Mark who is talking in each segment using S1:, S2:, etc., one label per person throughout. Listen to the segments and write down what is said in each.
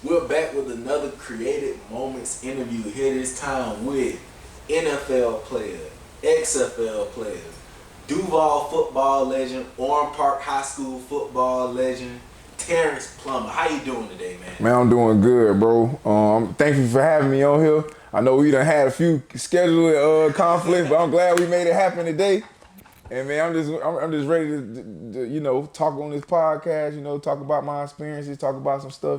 S1: We're back with another Creative Moments interview here this time with NFL player, XFL players, Duval football legend, Orem Park High School football legend, Terrance Plummer. How you doing today, man?
S2: Man, I'm doing good, bro. Thank you for having me on here. I know we done had a few scheduling conflicts, but I'm glad we made it happen today. And man, I'm just ready to talk on this podcast. Talk about my experiences, talk about some stuff.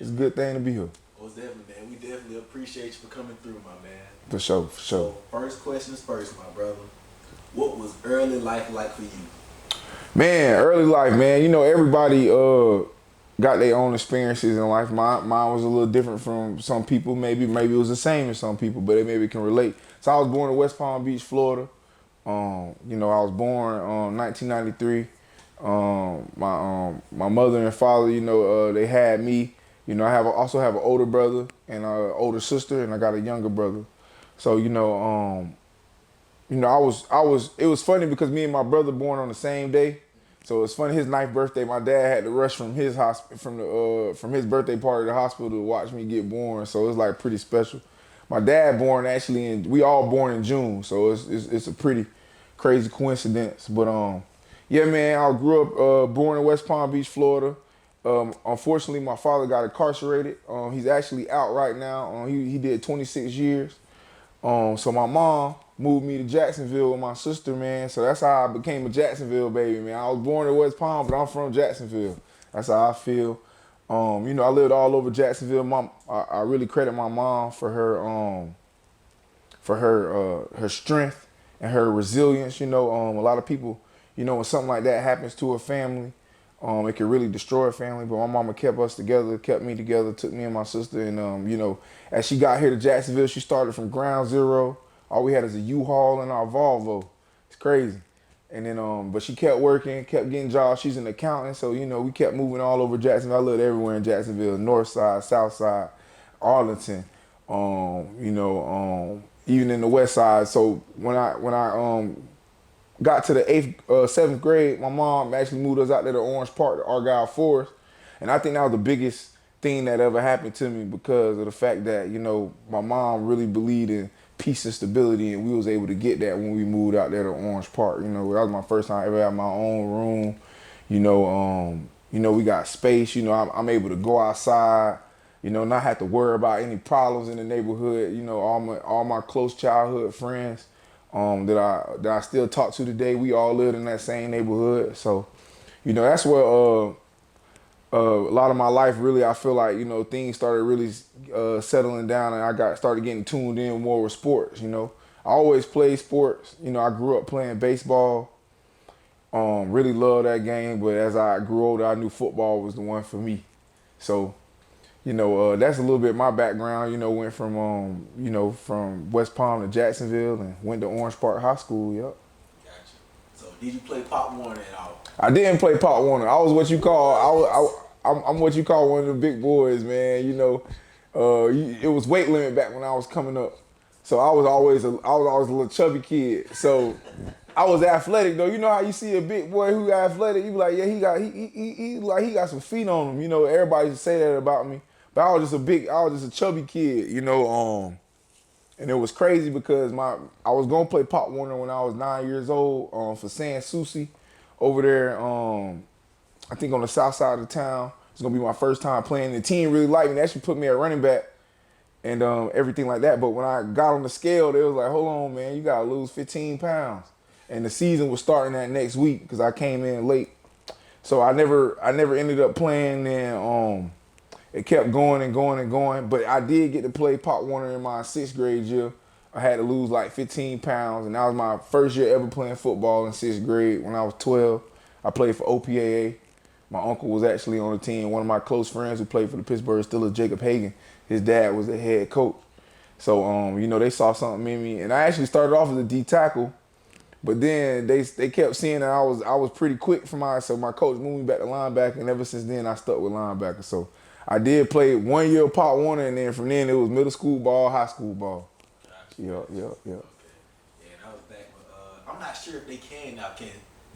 S2: It's a good thing to be here.
S1: Most definitely, man. We definitely appreciate you for coming through, my man.
S2: For sure.
S1: So, first questions first, my brother. What was early life like for you?
S2: Man, early life, man. Everybody got their own experiences in life. Mine was a little different from some people. Maybe it was the same as some people, but maybe can relate. So I was born in West Palm Beach, Florida. I was born 1993. My mother and father, they had me. I also have an older brother and an older sister, and I got a younger brother. So it was funny because me and my brother born on the same day. So it's funny, his 9th birthday, my dad had to rush from his from his birthday party to the hospital to watch me get born. So it's like pretty special. My dad born actually we all born in June, so it's a pretty crazy coincidence. But yeah, man, I grew up born in West Palm Beach, Florida. Unfortunately, my father got incarcerated. He's actually out right now. He did 26 years. So my mom moved me to Jacksonville with my sister, man. So that's how I became a Jacksonville baby, man. I was born in West Palm, but I'm from Jacksonville. That's how I feel. I lived all over Jacksonville. I really credit my mom for her strength and her resilience. A lot of people, when something like that happens to a family, it can really destroy a family. But my mama kept us together, kept me together, took me and my sister. And, as she got here to Jacksonville, she started from ground zero. All we had is a U-Haul and our Volvo. It's crazy. And then, but she kept working, kept getting jobs. She's an accountant. So, we kept moving all over Jacksonville. I lived everywhere in Jacksonville, North Side, South Side, Arlington, even in the West Side. So when I got to the 7th grade, my mom actually moved us out there to Orange Park, to Argyle Forest. And I think that was the biggest thing that ever happened to me because of the fact that, my mom really believed in peace and stability, and we was able to get that when we moved out there to Orange Park. That was my first time I ever had my own room. We got space. I'm able to go outside, not have to worry about any problems in the neighborhood. All my close childhood friends that I still talk to today, we all lived in that same neighborhood. So, that's where a lot of my life really, I feel like, things started really settling down, and I started getting tuned in more with sports. I always played sports. I grew up playing baseball. Really loved that game, but as I grew older, I knew football was the one for me. So, that's a little bit my background. Went from West Palm to Jacksonville and went to Orange Park High School. Yep.
S1: Gotcha. So did you play Pop Warner at all?
S2: I didn't play Pop Warner. I was what you call I'm what you call one of the big boys, man. It was weight limit back when I was coming up, so I was always a little chubby kid. So I was athletic though. You know how you see a big boy who athletic, you be like, yeah, he got some feet on him. Everybody used to say that about me, but I was just a chubby kid. And it was crazy because I was gonna play Pop Warner when I was 9 years old for San Souci over there. I think on the south side of town. It's gonna be my first time playing. The team really liked me. They actually put me at running back and everything like that. But when I got on the scale, they was like, hold on, man, you gotta lose 15 pounds. And the season was starting that next week because I came in late. So I never ended up playing. And it kept going and going and going. But I did get to play Pop Warner in my 6th grade year. I had to lose like 15 pounds. And that was my first year ever playing football in 6th grade. When I was 12, I played for OPAA. My uncle was actually on the team. One of my close friends who played for the Pittsburgh Steelers, Jacob Hagan, his dad was the head coach. So, they saw something in me. And I actually started off as a D tackle, but then they kept seeing that I was pretty quick for so my coach moved me back to linebacker, and ever since then I stuck with linebacker. So I did play 1 year of Pop Warner, and then from then it was middle school ball, high school ball.
S1: Gotcha.
S2: Yeah.
S1: Okay. Yeah, that was back. But I'm not sure if they can now. Do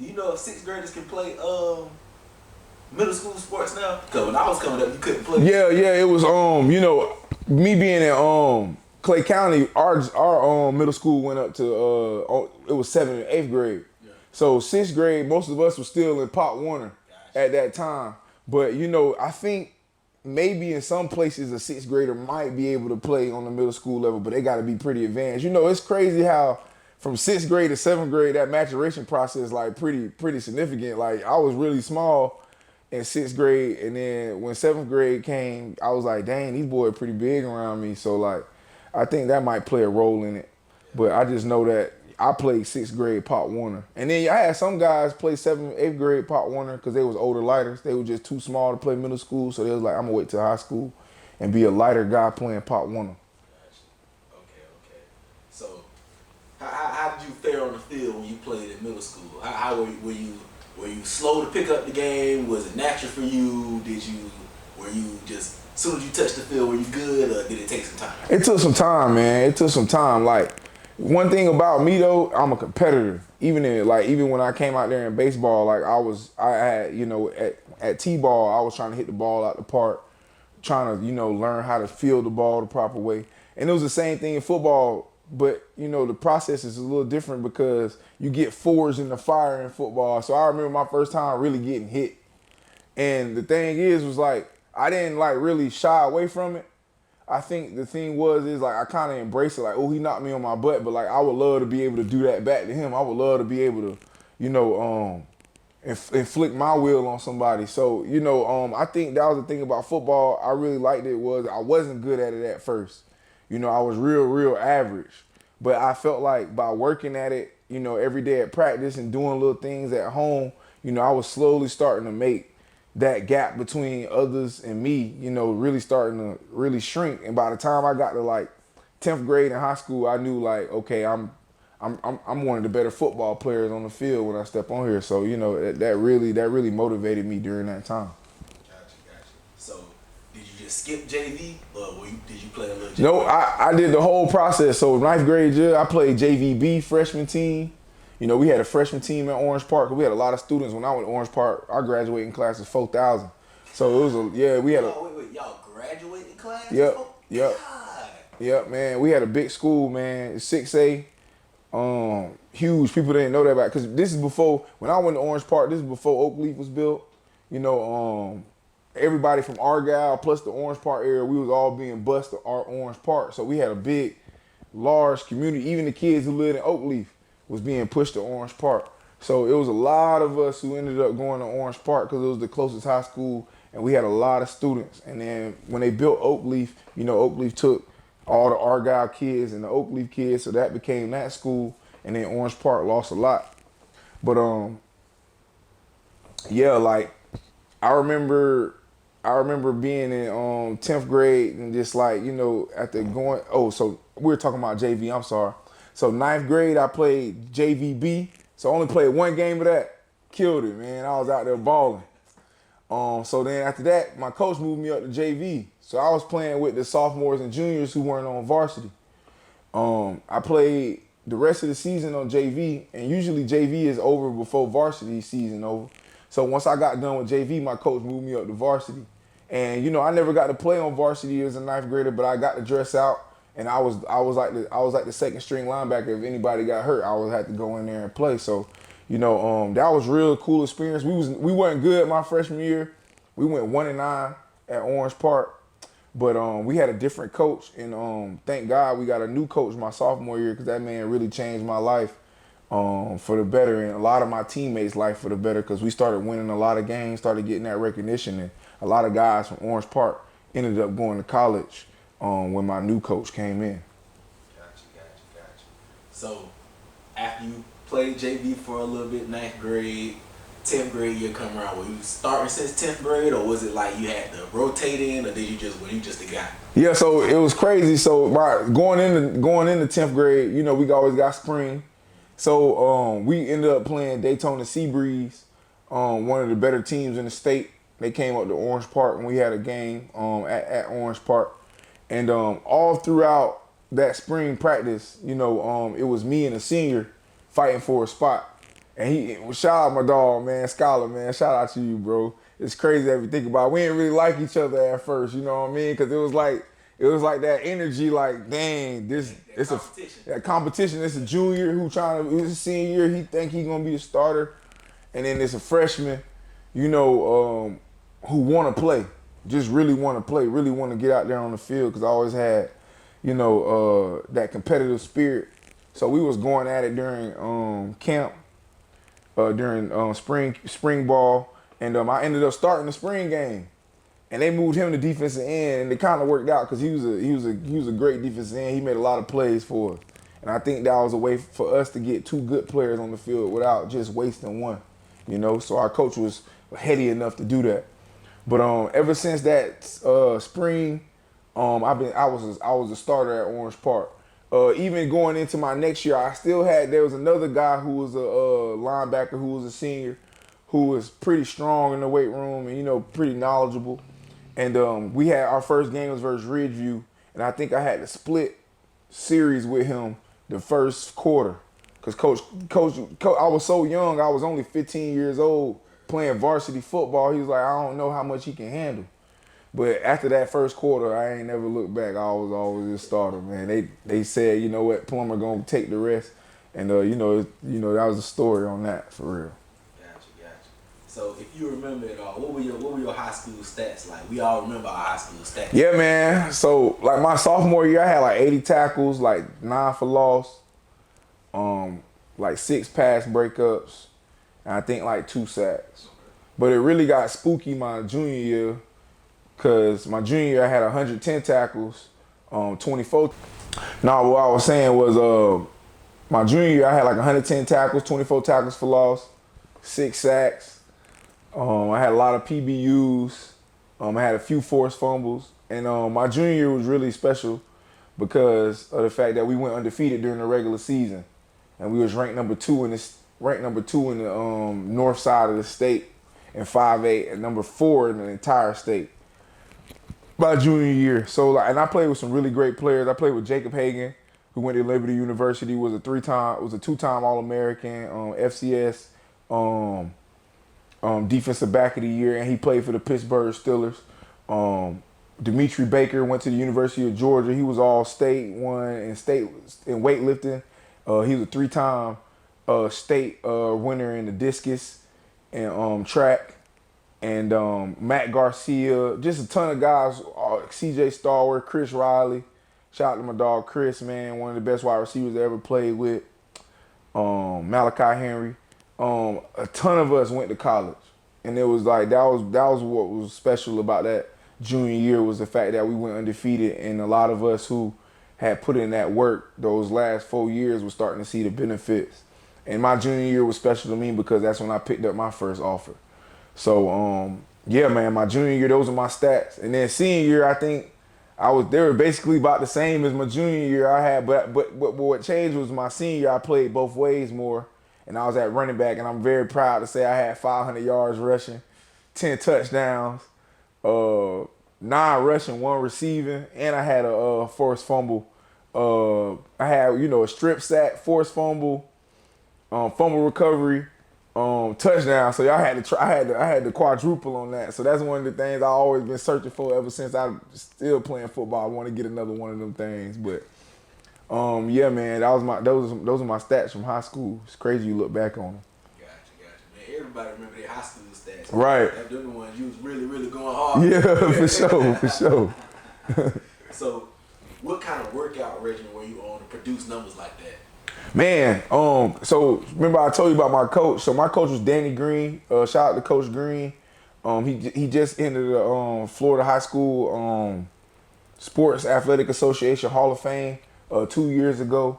S1: you know if 6th graders can play middle school sports now? Because when I was coming up, you couldn't play.
S2: Yeah, it was you know, me being in Clay County, our middle school went up to it was 7th and 8th grade.
S1: Yeah.
S2: So 6th grade, most of us were still in Pop Warner
S1: Gotcha.
S2: at that time. But you know, I think maybe in some places a 6th grader might be able to play on the middle school level, but they got to be pretty advanced. You know, it's crazy how from 6th grade to 7th grade that maturation process like pretty significant. Like I was really small in 6th grade, and then when 7th grade came, I was like, dang, these boys pretty big around me. So like, I think that might play a role in it. But I just know that I played 6th grade Pop Warner, and then I had some guys play 7th, 8th grade Pop Warner because they was older lighters. They were just too small to play middle school, so they was like, I'm gonna wait till high school and be a lighter guy playing Pop Warner.
S1: Gotcha. Okay. So, how did you fare on the field when you played in middle school? How were you slow to pick up the game? Was it natural for you? Were you just as soon as you touched the field, were you good, or did it take some time?
S2: It took some time, man. It took some time. Like, one thing about me though, I'm a competitor. Even when I came out there in baseball, like I had, you know, at T-ball, I was trying to hit the ball out the park, trying to, you know, learn how to field the ball the proper way. And it was the same thing in football, but you know, the process is a little different because you get fours in the fire in football. So I remember my first time really getting hit. And the thing was like, I didn't like really shy away from it. I think the thing is like I kind of embraced it, like, oh, he knocked me on my butt, but like I would love to be able to do that back to him. I would love to be able to, you know, inflict my will on somebody. So, you know, I think that was the thing about football. I really liked it was I wasn't good at it at first. You know, I was real average. But I felt like by working at it, you know, every day at practice and doing little things at home, you know, I was slowly starting to make that gap between others and me, you know, really starting to really shrink. And by the time I got to like 10th grade in high school, I knew like, okay, I'm one of the better football players on the field when I step on here. So, you know, that really motivated me during that time.
S1: Gotcha. So, did you just skip JV, or did you play a little JV?
S2: No, I did the whole process. So 9th grade year, I played JVB freshman team. You know, we had a freshman team at Orange Park. We had a lot of students. When I went to Orange Park, our graduating class was 4,000. So it was we had a.
S1: Wait, y'all graduating class?
S2: Yep.
S1: God.
S2: Yep, man. We had a big school, man. 6A, huge. People didn't know that about, because this is before, when I went to Orange Park, this is before Oakleaf was built. You know, everybody from Argyle plus the Orange Park area, we was all being bused to our Orange Park. So we had a big, large community. Even the kids who lived in Oakleaf was being pushed to Orange Park. So it was a lot of us who ended up going to Orange Park because it was the closest high school, and we had a lot of students. And then when they built Oakleaf, you know, Oakleaf took all the Argyle kids and the Oakleaf kids, so that became that school, and then Orange Park lost a lot. But yeah, like I remember being in 10th grade and just like, you know, after going, so we were talking about JV, I'm sorry. So 9th grade, I played JVB. So I only played one game of that. Killed it, man. I was out there balling. So then after that, my coach moved me up to JV. So I was playing with the sophomores and juniors who weren't on varsity. I played the rest of the season on JV, and usually JV is over before varsity season over. So once I got done with JV, my coach moved me up to varsity. And you know, I never got to play on varsity as a 9th grader, but I got to dress out. And I was like the second string linebacker. If anybody got hurt, I would have to go in there and play. So, you know, that was real cool experience. We weren't good my freshman year. We went 1-9 at Orange Park, but we had a different coach, and thank God we got a new coach my sophomore year, because that man really changed my life for the better, and a lot of my teammates' life for the better, because we started winning a lot of games, started getting that recognition, and a lot of guys from Orange Park ended up going to college when my new coach came in.
S1: Gotcha. So, after you played JV for a little bit, 9th grade, 10th grade year come around, were you starting since 10th grade, or was it like you had to rotate in, or were you just a guy? Yeah, so it was crazy. So going into 10th grade, you know, we always got spring. So we ended up playing Daytona Seabreeze, one of the better teams in the state. They came up to Orange Park, and we had a game at Orange Park. And all throughout that spring practice, you know, it was me and a senior fighting for a spot. And shout out my dog, man, Scholar, man. Shout out to you, bro.
S2: it's crazy that we think about it. We didn't really like each other at first, you know what I mean? Because it was like that energy, like, dang, it's
S1: competition.
S2: that competition. It's a junior it's a senior year, he think he gonna be a starter. And then it's a freshman, who want to play, just really want to play, really want to get out there on the field. Because I always had, that competitive spirit. So we was going at it during camp, during spring ball, and I ended up starting the spring game. And they moved him to defensive end, and it kind of worked out because he was a great defensive end. He made a lot of plays for us, and I think that was a way for us to get two good players on the field without just wasting one. So our coach was heady enough to do that. But ever since that spring, I was a starter at Orange Park. Even going into my next year, there was another guy who was a linebacker who was a senior, who was pretty strong in the weight room and pretty knowledgeable. And we had our first game was versus Ridgeview, and I think I had to split series with him the first quarter. Cause coach, I was so young. I was only 15 years old playing varsity football. He was like, I don't know how much he can handle. But after that first quarter, I ain't never looked back. I was always a starter, man. They said, you know what, Plummer gonna take the rest, and that was the story on that for real.
S1: Gotcha. So if you remember it all, what were your high school stats like? We all remember our high school stats.
S2: Yeah, man. So like my sophomore year, I had like 80 tackles, like 9 for loss. Like 6 pass breakups, and I think like 2 sacks. But it really got spooky my junior year, cause my junior year I had 110 tackles, 24. Now what I was saying was my junior year I had like 110 tackles, 24 tackles for loss, 6 sacks. I had a lot of PBUs. I had a few forced fumbles, and my junior year was really special because of the fact that we went undefeated during the regular season. And we was ranked number 2 in the north side of the state, and 5A, and number 4 in the entire state by junior year. So and I played with some really great players. I played with Jacob Hagan, who went to Liberty University, was a 2-time All-American, FCS defensive back of the year, and he played for the Pittsburgh Steelers. Dimitri Baker went to the University of Georgia. He was all-state, won in weightlifting. He was a 3-time state winner in the discus and track. And Matt Garcia, just a ton of guys. CJ Stallworth, Chris Riley. Shout out to my dog Chris, man, one of the best wide receivers I ever played with. Malachi Henry. A ton of us went to college, and it was like that was what was special about that junior year, was the fact that we went undefeated, and a lot of us who had put in that work those last 4 years was starting to see the benefits. And my junior year was special to me because that's when I picked up my first offer. So yeah, man, my junior year, those are my stats. And then senior year, I think they were basically about the same as my junior year I had, but what changed was my senior year I played both ways more, and I was at running back, and I'm very proud to say I had 500 yards rushing, 10 touchdowns, 9 rushing, 1 receiving, and I had a forced fumble. I had a strip sack, forced fumble, fumble recovery, touchdown. So I had the quadruple on that. So that's one of the things I always been searching for ever since I'm still playing football. I want to get another one of them things. But yeah, man, those are my stats from high school. It's crazy you look back on them.
S1: Gotcha, man. Everybody remember their high school stats.
S2: Right.
S1: They're the ones you was really, really going hard.
S2: Yeah, for sure.
S1: So, what kind of workout regimen were you on to produce numbers like that?
S2: Man, so remember I told you about my coach. So my coach was Danny Green. Shout out to Coach Green. He just entered the Florida High School Sports Athletic Association Hall of Fame 2 years ago.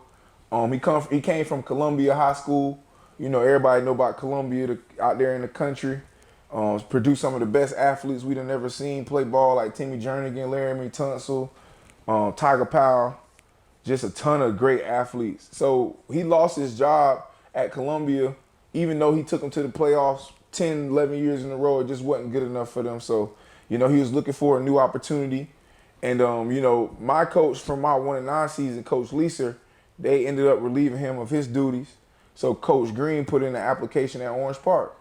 S2: He came from Columbia High School. Everybody know about Columbia out there in the country. Produced some of the best athletes we done ever seen play ball, like Timmy Jernigan, Laramie Tunsil, Tiger Powell. Just a ton of great athletes. So he lost his job at Columbia, even though he took them to the playoffs 10, 11 years in a row. It just wasn't good enough for them. So, he was looking for a new opportunity. And, my coach from my 1-9 season, Coach Leeser, they ended up relieving him of his duties. So Coach Green put in an application at Orange Park.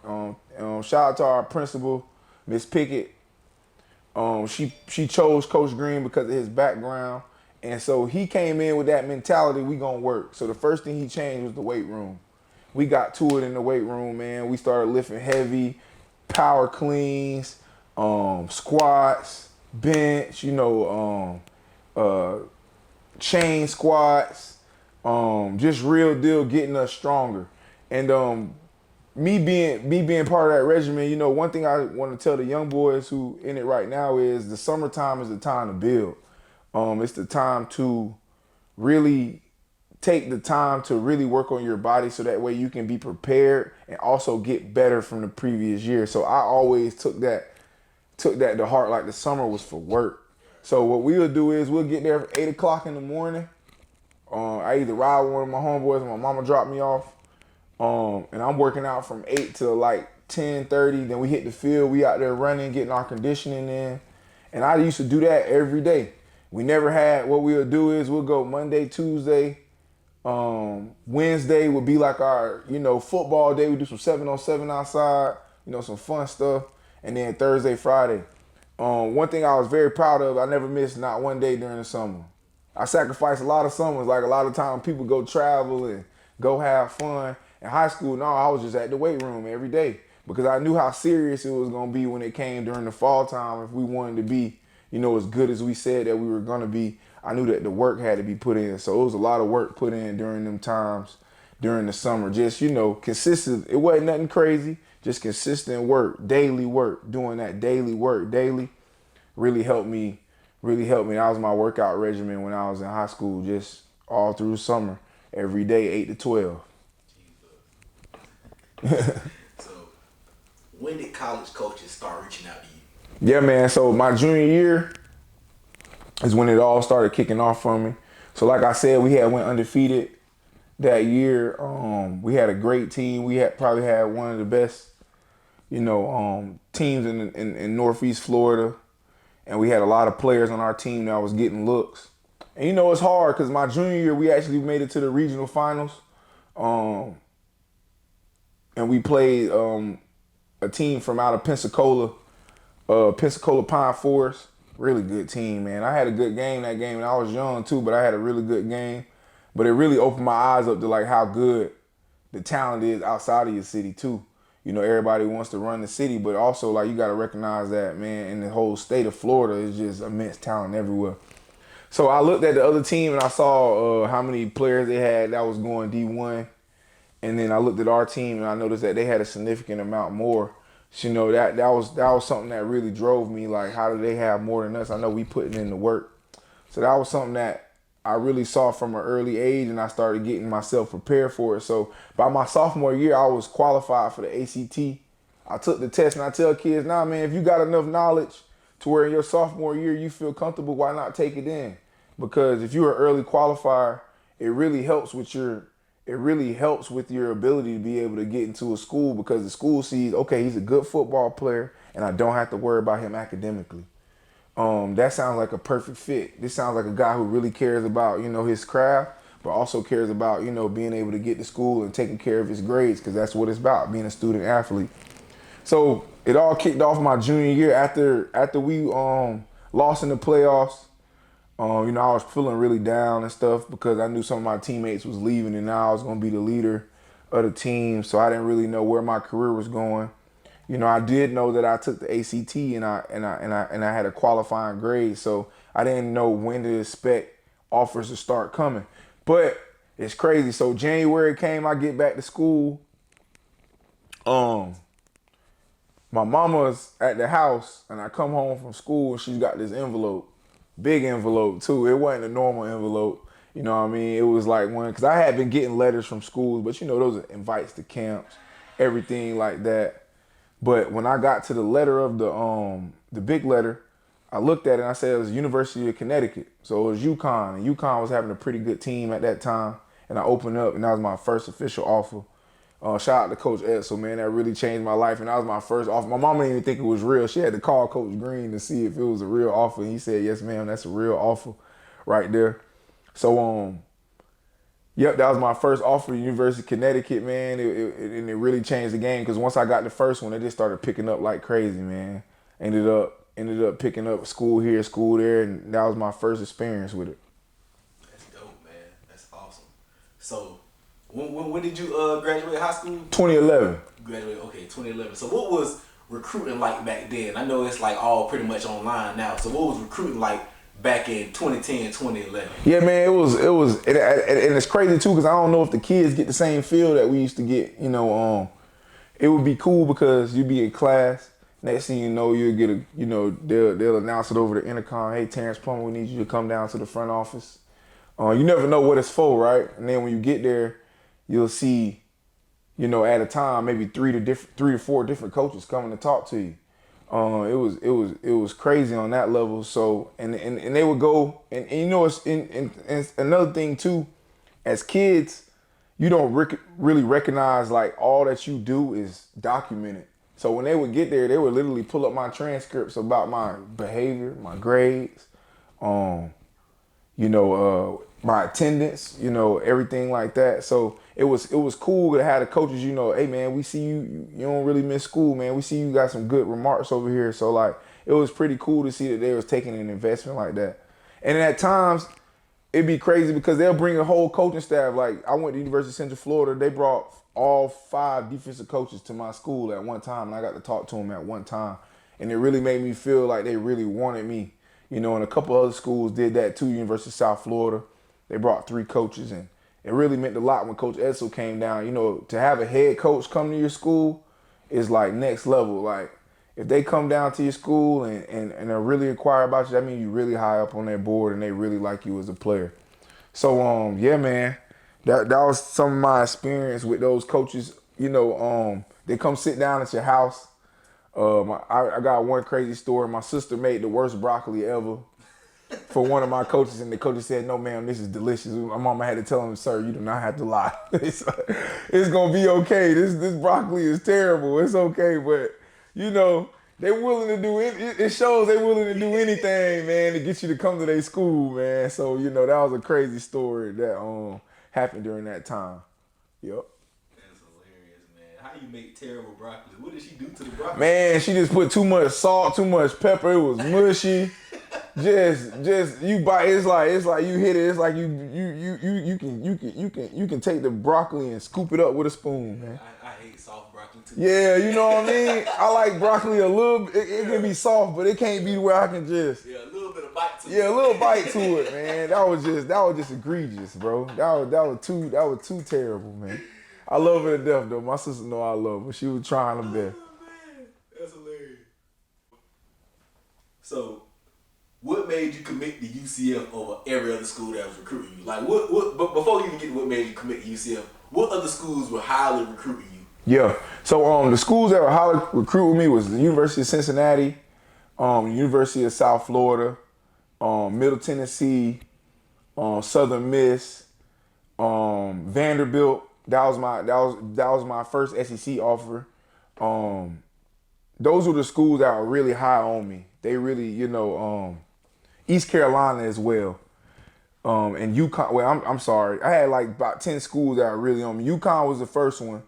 S2: Shout out to our principal, Miss Pickett, she chose Coach Green because of his background. And so he came in with that mentality, we gonna work. So the first thing he changed was the weight room. We got to it in the weight room, man. We started lifting heavy, power cleans, squats, bench, chain squats, just real deal getting us stronger. And me being part of that regimen, one thing I want to tell the young boys who in it right now is the summertime is the time to build. It's the time to really take the time to really work on your body so that way you can be prepared and also get better from the previous year. So I always took that to heart, like the summer was for work. So what we'll do is we'll get there at 8 o'clock in the morning. I either ride with one of my homeboys or my mama drop me off. And I'm working out from 8 to like 10:30. Then we hit the field. We out there running, getting our conditioning in. And I used to do that every day. We never had, what we'll do is we'll go Monday, Tuesday. Wednesday would be like our, football day. We do some 7-on-7 outside, some fun stuff. And then Thursday, Friday. One thing I was very proud of, I never missed not one day during the summer. I sacrificed a lot of summers. Like a lot of time people go travel and go have fun. In high school, no, I was just at the weight room every day because I knew how serious it was going to be when it came during the fall time. If we wanted to be, as good as we said that we were going to be, I knew that the work had to be put in. So it was a lot of work put in during them times, during the summer. Just, consistent. It wasn't nothing crazy, just consistent work, daily work, doing that daily work daily really helped me. That was my workout regimen when I was in high school, just all through summer, every day, 8 to 12.
S1: So, when did college coaches start reaching out to you?
S2: Yeah, man. So my junior year is when it all started kicking off for me. So like I said, we had went undefeated that year. We had a great team. We had probably had one of the best, teams in Northeast Florida, and we had a lot of players on our team that was getting looks. And it's hard because my junior year we actually made it to the regional finals. And we played a team from out of Pensacola Pine Forest. Really good team, man. I had a good game that game, and I was young too, but I had a really good game. But it really opened my eyes up to like how good the talent is outside of your city too. Everybody wants to run the city, but also like you got to recognize that, man, in the whole state of Florida is just immense talent everywhere. So I looked at the other team and I saw how many players they had that was going D1. And then I looked at our team and I noticed that they had a significant amount more. So, that was something that really drove me. Like, how do they have more than us? I know we putting in the work. So that was something that I really saw from an early age, and I started getting myself prepared for it. So by my sophomore year, I was qualified for the ACT. I took the test, and I tell kids, nah, man, if you got enough knowledge to where in your sophomore year you feel comfortable, why not take it in? Because if you're an early qualifier, it really helps with your ability to be able to get into a school, because the school sees, okay, he's a good football player and I don't have to worry about him academically. That sounds like a perfect fit. This sounds like a guy who really cares about, his craft, but also cares about, being able to get to school and taking care of his grades, because that's what it's about, being a student athlete. So it all kicked off my junior year after we lost in the playoffs. I was feeling really down and stuff because I knew some of my teammates was leaving, and now I was going to be the leader of the team. So I didn't really know where my career was going. I did know that I took the ACT and I had a qualifying grade. So I didn't know when to expect offers to start coming. But it's crazy. So January came, I get back to school. My mama's at the house, and I come home from school, and she's got this envelope. Big envelope too. It wasn't a normal envelope. You know what I mean? It was like one, because I had been getting letters from schools, but those are invites to camps, everything like that. But when I got to the letter of the big letter, I looked at it and I said it was University of Connecticut. So it was UConn, and UConn was having a pretty good team at that time. And I opened up, and that was my first official offer. Shout out to Coach Edsel, man. That really changed my life, and that was my first offer. My mama didn't even think it was real. She had to call Coach Green to see if it was a real offer. And he said, yes, ma'am, that's a real offer right there. So, yep, that was my first offer to University of Connecticut, man. And it really changed the game, because once I got the first one, it just started picking up like crazy, man. Ended up picking up school here, school there, and that was my first experience with it.
S1: That's dope, man. That's awesome. So, when did you graduate high school?
S2: 2011.
S1: Graduate, okay, 2011. So, what was recruiting like back then? I know it's like all pretty much online now. So, what was recruiting like back in 2010, 2011?
S2: Yeah, man, it was, and it's crazy too because I don't know if the kids get the same feel that we used to get. It would be cool because you'd be in class. Next thing you know, you'll get they'll announce it over the intercom. Hey, Terrance Plummer, we need you to come down to the front office. You never know what it's for, right? And then when you get there, you'll see, at a time maybe three to four different coaches coming to talk to you. It was crazy on that level. So and they would go and it's another thing too, as kids, you don't really recognize like all that you do is documented. So when they would get there, they would literally pull up my transcripts about my behavior, my grades, my attendance, everything like that. So it was cool to have the coaches, hey man, we see you don't really miss school, man. We see you got some good remarks over here. So like it was pretty cool to see that they was taking an investment like that. And at times it'd be crazy because they'll bring a whole coaching staff. Like I went to University of Central Florida, they brought all 5 defensive coaches to my school at one time, and I got to talk to them at one time. And it really made me feel like they really wanted me. And a couple other schools did that too. University of South Florida, they brought 3 coaches, and it really meant a lot when Coach Edsel came down. To have a head coach come to your school is like next level. Like if they come down to your school and are really inquire about you, that means you really high up on their board and they really like you as a player. So yeah, man. That was some of my experience with those coaches. They come sit down at your house. I got one crazy story. My sister made the worst broccoli ever for one of my coaches, and the coach said, "No, ma'am, this is delicious." My mama had to tell him, "Sir, you do not have to lie. It's gonna be okay. This broccoli is terrible. It's okay." But they're willing to do it. It shows they're willing to do anything, man, to get you to come to their school, man. So that was a crazy story that happened during that time. Yep.
S1: That's hilarious, man. How you make terrible broccoli? What did she do to the broccoli?
S2: Man, she just put too much salt, too much pepper. It was mushy. just you bite. It's like you hit it. It's like you can take the broccoli and scoop it up with a spoon, man.
S1: I hate soft broccoli too.
S2: Yeah, you know what I mean. I like broccoli a little. It can be soft, but it can't be where I can just.
S1: Yeah, a little bit of bite to it.
S2: Yeah, a little bite to it, man. That was just egregious, bro. That was too terrible, man. I love her to death though. My sister know I love her. She was trying her best.
S1: Man, that's hilarious. So, what made you commit to UCF over every other school that was recruiting you? Like, but before you even get to what made you commit to UCF, what other schools were highly recruiting you?
S2: Yeah. So the schools that were highly recruiting me was the University of Cincinnati, University of South Florida, Middle Tennessee, Southern Miss, Vanderbilt. That was my first SEC offer. Those were the schools that were really high on me. They really, East Carolina as well. And UConn. Well, I'm sorry. I had like about 10 schools that were really on me. UConn was the first one.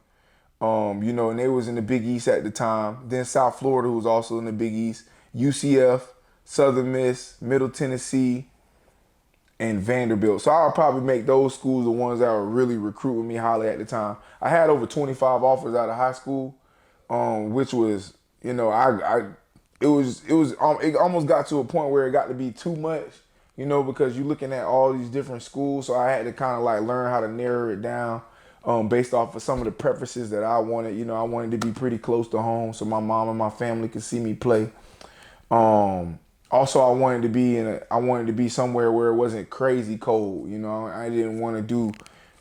S2: And they was in the Big East at the time. Then South Florida was also in the Big East. UCF, Southern Miss, Middle Tennessee, and Vanderbilt. So I'll probably make those schools the ones that were really recruiting me highly at the time. I had over 25 offers out of high school, which was, it almost got to a point where it got to be too much, because you're looking at all these different schools. So I had to kind of like learn how to narrow it down. Based off of some of the preferences that I wanted. I wanted to be pretty close to home so my mom and my family could see me play. Also, I wanted to be somewhere where it wasn't crazy cold. I didn't want to do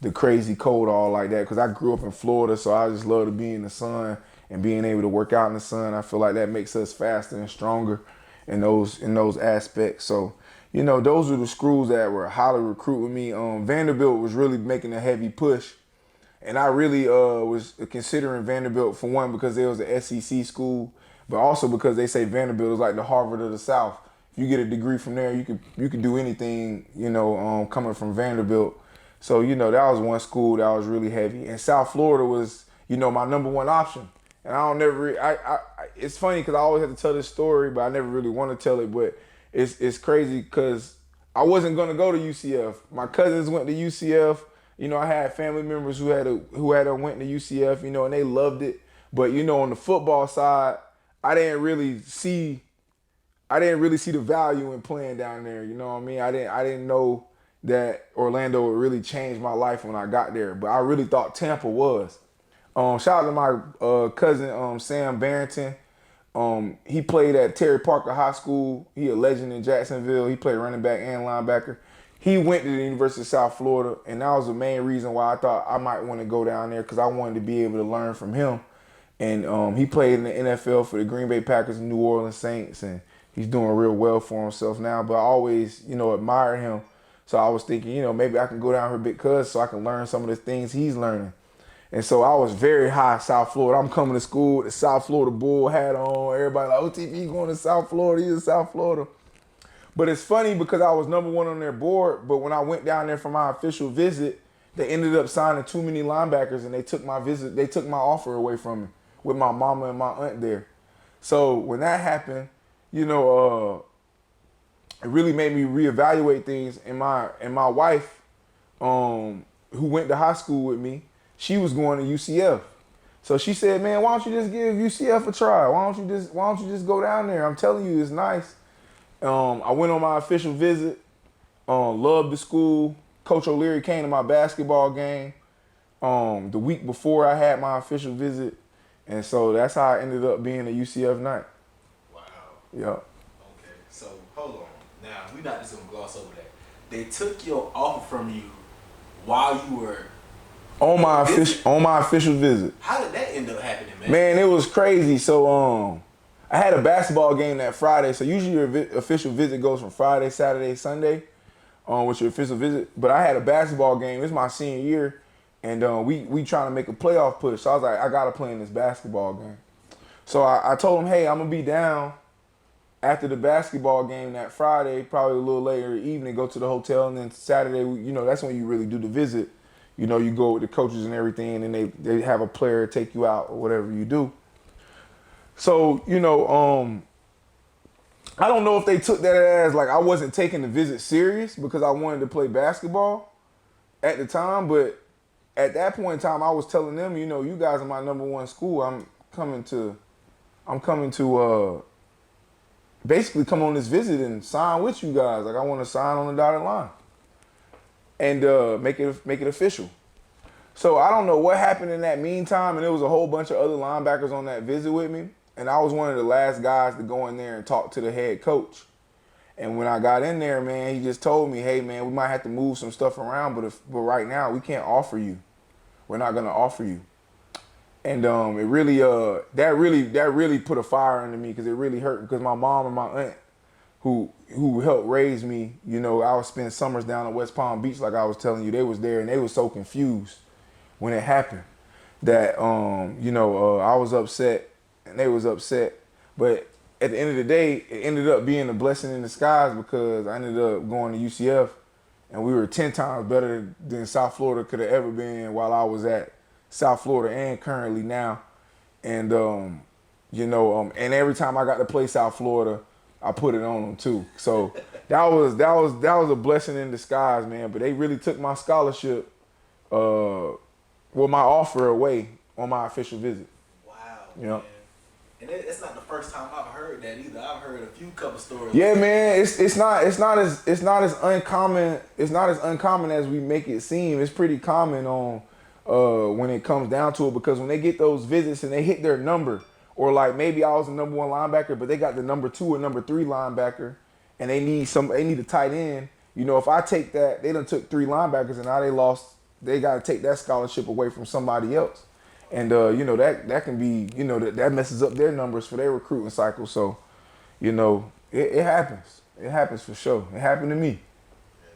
S2: the crazy cold all like that because I grew up in Florida, so I just love to be in the sun and being able to work out in the sun. I feel like that makes us faster and stronger in those aspects. So, those were the schools that were highly recruiting me. Vanderbilt was really making a heavy push. And I really was considering Vanderbilt for one because it was an SEC school, but also because they say Vanderbilt is like the Harvard of the South. If you get a degree from there, you can do anything, coming from Vanderbilt. So, that was one school that was really heavy. And South Florida was, my number one option. And I don't never. It's funny because I always have to tell this story, but I never really want to tell it. But it's crazy because I wasn't gonna go to UCF. My cousins went to UCF. You know, I had family members who had went to UCF. You know, and they loved it. But you know, on the football side, I didn't really see the value in playing down there. You know what I mean? I didn't know that Orlando would really change my life when I got there. But I really thought Tampa was. Shout out to my cousin Sam Barrington. He played at Terry Parker High School. He a legend in Jacksonville. He played running back and linebacker. He went to the University of South Florida, and that was the main reason why I thought I might want to go down there because I wanted to be able to learn from him. And he played in the NFL for the Green Bay Packers and New Orleans Saints, and he's doing real well for himself now. But I always, admired him. So I was thinking, maybe I can go down here because so I can learn some of the things he's learning. And so I was very high South Florida. I'm coming to school with the South Florida Bull hat on. Everybody like, OTP going to South Florida. He's in South Florida. But it's funny because I was number one on their board. But when I went down there for my official visit, they ended up signing too many linebackers, and they took my offer away from me with my mama and my aunt there. So when that happened, it really made me reevaluate things. And my wife, who went to high school with me, she was going to UCF. So she said, man, why don't you just give UCF a try? Why don't you just go down there? I'm telling you, it's nice. I went on my official visit, loved the school. Coach O'Leary came to my basketball game the week before I had my official visit. And so that's how I ended up being a UCF Knight.
S1: Wow.
S2: Yep.
S1: Okay, so hold on. Now, we're not just going to gloss over that. They took your offer from you while you were
S2: on my official visit.
S1: How did that end up happening, man?
S2: Man, it was crazy. So I had a basketball game that Friday. So usually your official visit goes from Friday, Saturday, Sunday, with your official visit. But I had a basketball game. It's my senior year, and we trying to make a playoff push. So I was like, I gotta play in this basketball game. So I told him, hey, I'm gonna be down after the basketball game that Friday, probably a little later in the evening, go to the hotel, and then Saturday, that's when you really do the visit. You go with the coaches and everything, and they have a player take you out or whatever you do. So, I don't know if they took that as like I wasn't taking the visit serious because I wanted to play basketball at the time. But at that point in time, I was telling them, you guys are my number one school. I'm coming to basically come on this visit and sign with you guys. Like I want to sign on the dotted line and make it official. So I don't know what happened in that meantime, and there was a whole bunch of other linebackers on that visit with me, and I was one of the last guys to go in there and talk to the head coach. And when I got in there, man, he just told me, hey, man, we might have to move some stuff around, but right now we can't offer you. We're not gonna offer you. And it really that really put a fire under me because it really hurt because my mom and my aunt who helped raise me, I would spend summers down at West Palm Beach like I was telling you. They was there and they was so confused when it happened that I was upset and they was upset. But at the end of the day, it ended up being a blessing in disguise because I ended up going to UCF and we were 10 times better than South Florida could have ever been while I was at South Florida and currently now. And and every time I got to play South Florida, I put it on them too. So that was a blessing in disguise, man. But they really took my scholarship, my offer away on my official visit.
S1: Wow. Man. And it's not the first time I've heard that either. I've heard a few couple stories.
S2: Yeah, man. It's not as uncommon. It's not as uncommon as we make it seem. It's pretty common on when it comes down to it because when they get those visits and they hit their number. Or like maybe I was the number one linebacker, but they got the number 2 or number 3 linebacker, and they need a tight end. If I take that, they done took 3 linebackers, and now they got to take that scholarship away from somebody else, and that can be that messes up their numbers for their recruiting cycle. So, it happens. It happens for sure. It happened to me.
S1: Yeah,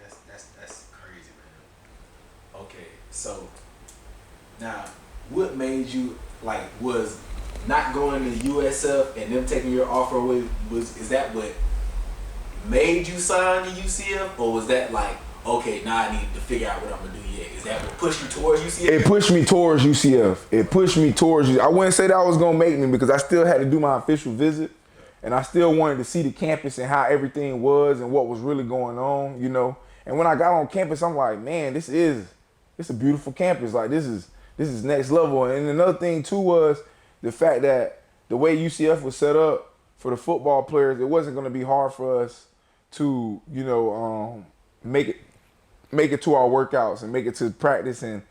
S1: man, that's crazy, man. Okay, so now what made you was not going to USF and them taking your offer away, is that what made you sign to UCF, or was that like okay, now I need to figure out what I'm gonna do yet? Is that what pushed you towards UCF?
S2: It pushed me towards UCF. It pushed me towards UCF. I wouldn't say that was gonna make me because I still had to do my official visit, and I still wanted to see the campus and how everything was and what was really going on, you know. And when I got on campus, I'm like, man, this is a beautiful campus. Like this is next level. And another thing too was the fact that the way UCF was set up for the football players, it wasn't gonna be hard for us to, you know, make it to our workouts and make it to practice and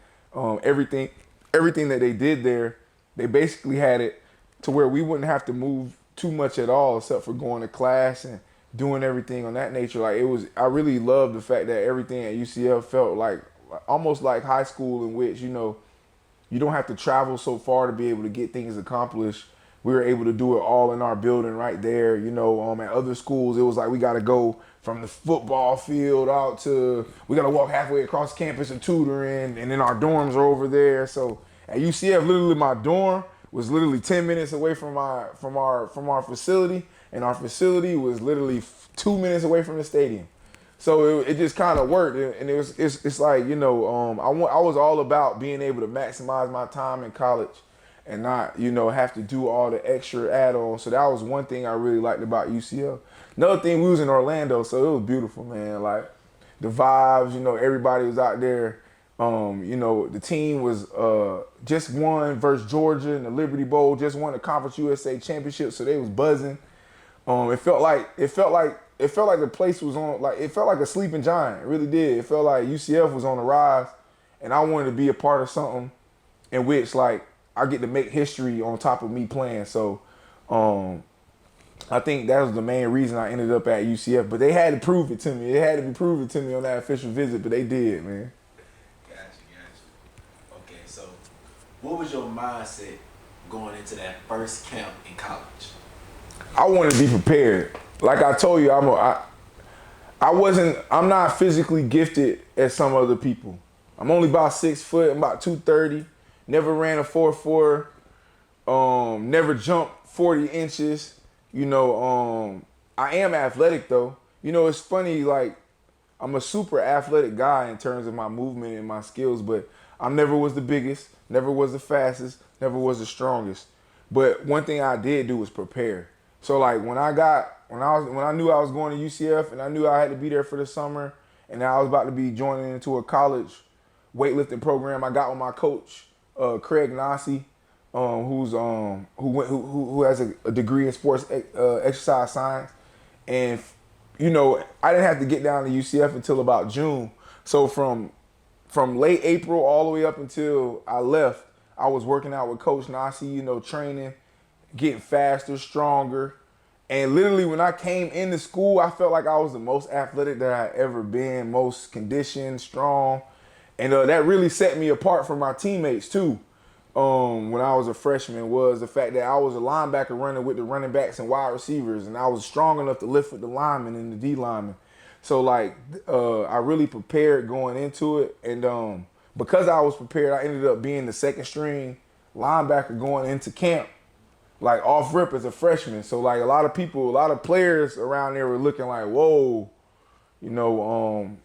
S2: everything that they did there, they basically had it to where we wouldn't have to move too much at all except for going to class and doing everything on that nature. Like I really loved the fact that everything at UCF felt like almost like high school, in which, you know, you don't have to travel so far to be able to get things accomplished. We were able to do it all in our building right there. You know, at other schools, it was like we got to go from the football field out to, we got to walk halfway across campus and tutoring, and then our dorms are over there. So at UCF, literally my dorm was literally 10 minutes away from our facility, and our facility was literally 2 minutes away from the stadium. So it just kind of worked, and it's like, you know, I was all about being able to maximize my time in college and not, you know, have to do all the extra add-ons. So that was one thing I really liked about UCF. Another thing, we was in Orlando, so it was beautiful, man. Like the vibes, you know, everybody was out there. You know, the team was just won versus Georgia in the Liberty Bowl, just won the Conference USA Championship, so they was buzzing. It felt like the place was on, like, it felt like a sleeping giant. It really did. It felt like UCF was on the rise, and I wanted to be a part of something in which, like, I get to make history on top of me playing. So I think that was the main reason I ended up at UCF. But they had to prove it to me. It had to be proven to me on that official visit, but they did, man.
S1: Gotcha. Okay, so what was your mindset going into that first camp in college?
S2: I wanted to be prepared. Like I told you, I'm not physically gifted as some other people. I'm only about 6 foot, I'm about 230. Never ran a 4.4. Never jumped 40 inches. You know, I am athletic though. You know, it's funny, like, I'm a super athletic guy in terms of my movement and my skills, but I never was the biggest, never was the fastest, never was the strongest. But one thing I did do was prepare. So like when I knew I was going to UCF and I knew I had to be there for the summer and I was about to be joining into a college weightlifting program, I got with my coach, Craig Nasi, who has a degree in sports exercise science, and you know, I didn't have to get down to UCF until about June. So from late April all the way up until I left, I was working out with Coach Nasi, you know, training, getting faster, stronger. And literally when I came into school, I felt like I was the most athletic that I ever been, most conditioned, strong. And that really set me apart from my teammates too. When I was a freshman, was the fact that I was a linebacker running with the running backs and wide receivers, and I was strong enough to lift with the linemen and the D linemen. So like, I really prepared going into it, and because I was prepared, I ended up being the second string linebacker going into camp, like off rip as a freshman. So like a lot of players around there were looking like, whoa, you know,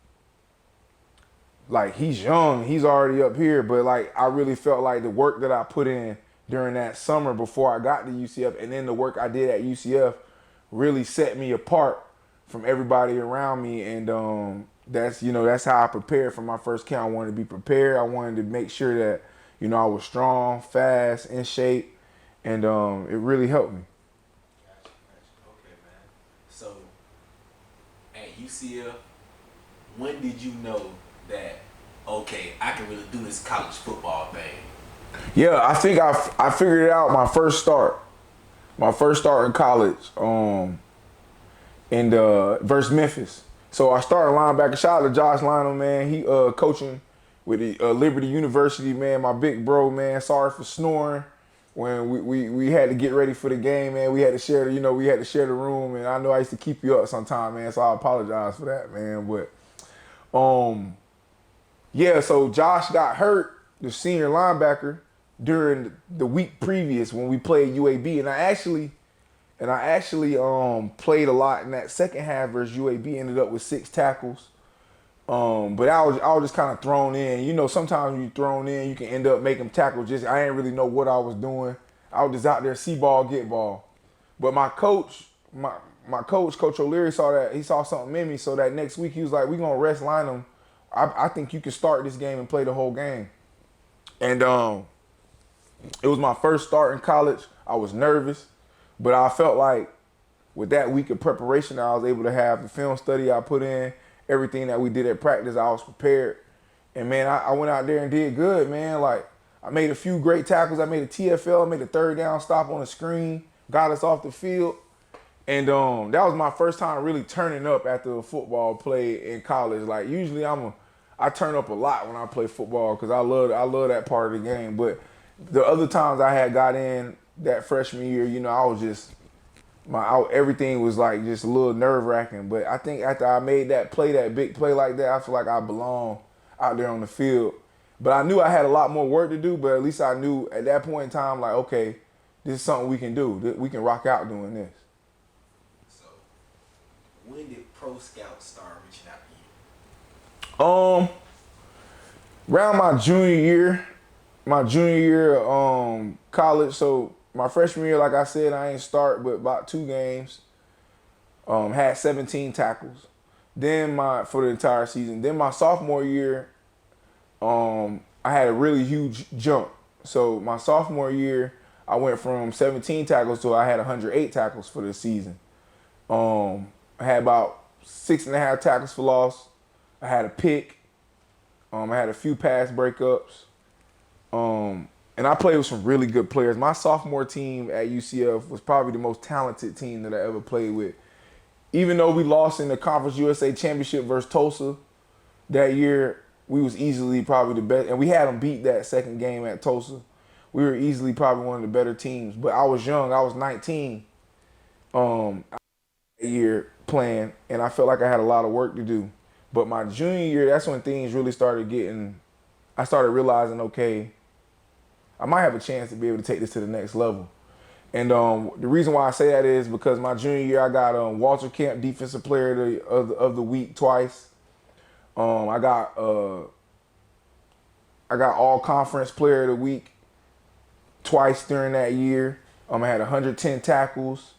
S2: like he's young, he's already up here. But like I really felt like the work that I put in during that summer before I got to UCF, and then the work I did at UCF, really set me apart from everybody around me. And that's how I prepared for my first camp. I wanted to be prepared. I wanted to make sure that, you know, I was strong, fast, in shape, and it really helped me.
S1: Gotcha. Okay, man. So at UCF, when did you know that, okay, I can really do this college football thing?
S2: Yeah, I think I figured it out my first start in college, in versus Memphis. So I started linebacker. Shout out to Josh Lionel, man. He coaching with the Liberty University, man. My big bro, man. Sorry for snoring when we had to get ready for the game, man. We had to share the room, and I know I used to keep you up sometime, man. So I apologize for that, man. But yeah, so Josh got hurt, the senior linebacker, during the week previous when we played UAB, and I actually played a lot in that second half versus UAB. Ended up with 6 tackles. But I was just kind of thrown in. You know, sometimes when you thrown in, you can end up making tackles. I didn't really know what I was doing. I was just out there, see ball, get ball. But my coach, Coach O'Leary, saw that. He saw something in me. So that next week, he was like, "We gonna rest Lynham. I think you can start this game and play the whole game." And it was my first start in college. I was nervous, but I felt like with that week of preparation, I was able to have the film study I put in, everything that we did at practice, I was prepared. And man, I went out there and did good, man. Like, I made a few great tackles. I made a TFL, I made a third down stop on the screen, got us off the field. And that was my first time really turning up after a football play in college. Like, usually I turn up a lot when I play football because I love that part of the game. But the other times I had got in that freshman year, you know, I was just everything was like just a little nerve wracking. But I think after I made that play, that big play like that, I feel like I belong out there on the field. But I knew I had a lot more work to do. But at least I knew at that point in time, like, okay, this is something we can do. We can rock out doing this.
S1: So, when did Pro Scouts start reaching out to you?
S2: Around my junior year, college. So my freshman year, like I said, I ain't start but about 2 games. Had 17 tackles. Then for the entire season. Then my sophomore year, I had a really huge jump. So my sophomore year, I went from 17 tackles to I had 108 tackles for the season. I had about 6.5 tackles for loss. I had a pick. I had a few pass breakups. And I played with some really good players. My sophomore team at UCF was probably the most talented team that I ever played with. Even though we lost in the Conference USA Championship versus Tulsa that year, we was easily probably the best. And we had them beat that second game at Tulsa. We were easily probably one of the better teams. But I was young. I was 19 that year playing, and I felt like I had a lot of work to do. But my junior year, that's when things really started I started realizing, okay, I might have a chance to be able to take this to the next level. And the reason why I say that is because my junior year, I got Walter Camp Defensive Player of the Week twice. I got All Conference Player of the Week twice during that year. I had 110 tackles,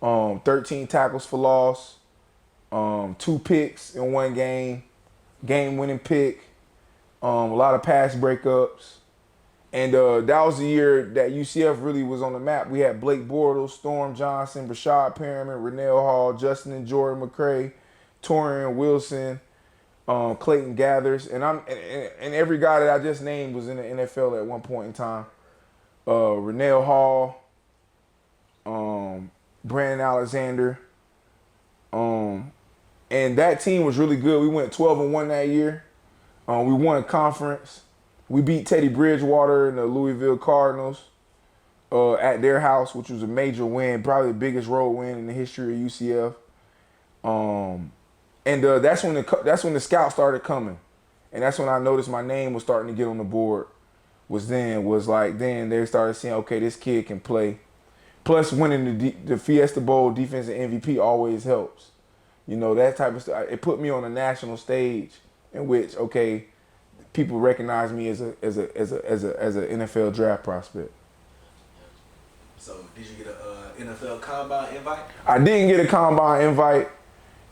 S2: 13 tackles for loss, 2 picks in one game-winning pick, a lot of pass breakups. And that was the year that UCF really was on the map. We had Blake Bortles, Storm Johnson, Brashad Perriman, Rennell Hall, Justin and Jordan McCray, Torian Wilson, Clayton Gathers, and every guy that I just named was in the NFL at one point in time. Rennell Hall, Brandon Alexander, and that team was really good. We went 12-1 that year. We won conference. We beat Teddy Bridgewater and the Louisville Cardinals at their house, which was a major win, probably the biggest road win in the history of UCF. And that's when the scouts started coming, and that's when I noticed my name was starting to get on the board. Then they started saying, okay, this kid can play. Plus, winning the Fiesta Bowl defensive MVP always helps. You know, that type of stuff. It put me on a national stage in which, okay, people recognize me as an NFL draft prospect.
S1: So, did you get an NFL Combine invite?
S2: I didn't get a Combine invite.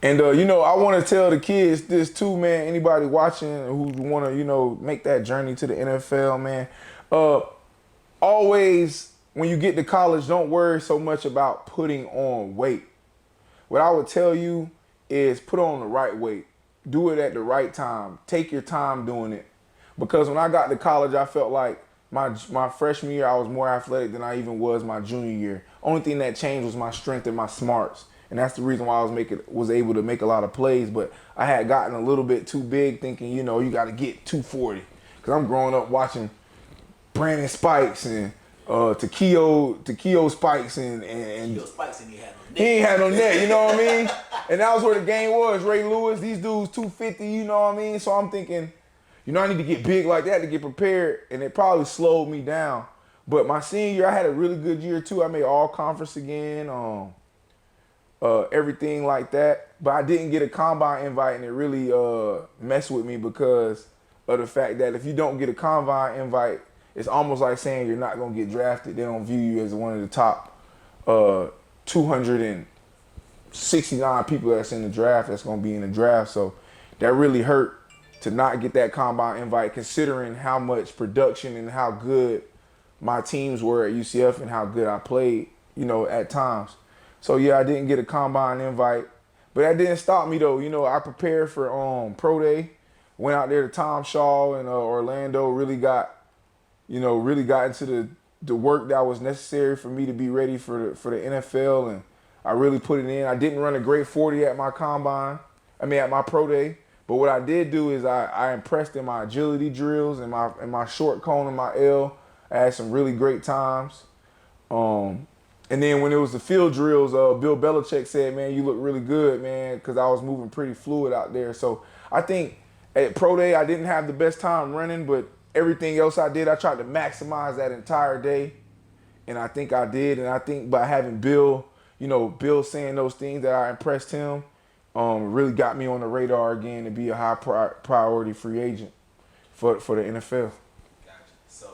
S2: And, I want to tell the kids this too, man. Anybody watching who want to, make that journey to the NFL, man. Always, when you get to college, don't worry so much about putting on weight. What I would tell you is put on the right weight. Do it at the right time. Take your time doing it. Because when I got to college, I felt like my freshman year, I was more athletic than I even was my junior year. Only thing that changed was my strength and my smarts. And that's the reason why I was able to make a lot of plays. But I had gotten a little bit too big thinking, you got to get 240. Because I'm growing up watching Brandon Spikes and Takeo Spikes and
S1: Takeo Spikes and
S2: he ain't had no net, you know what I mean? And that was where the game was. Ray Lewis, these dudes 250, you know what I mean? So I'm thinking, I need to get big like that to get prepared. And it probably slowed me down. But my senior year, I had a really good year too. I made all conference again. everything like that. But I didn't get a combine invite, and it really messed with me because of the fact that if you don't get a combine invite, it's almost like saying you're not gonna get drafted. They don't view you as one of the top 269 people that's in the draft that's gonna be in the draft. So that really hurt to not get that combine invite, considering how much production and how good my teams were at UCF and how good I played, at times. So yeah, I didn't get a combine invite, but that didn't stop me though. I prepared for pro day, went out there to Tom Shaw in Orlando, really got into the work that was necessary for me to be ready for the NFL, and I really put it in. I didn't run a great 40 at my at my pro day, but what I did do is I impressed in my agility drills and my short cone and my L. I had some really great times. And then when it was the field drills, Bill Belichick said, "Man, you look really good, man," because I was moving pretty fluid out there. So I think at pro day I didn't have the best time running, but everything else I did, I tried to maximize that entire day, and I think I did. And I think by having Bill, Bill saying those things that I impressed him, really got me on the radar again to be a high priority free agent for the NFL.
S1: Gotcha. So,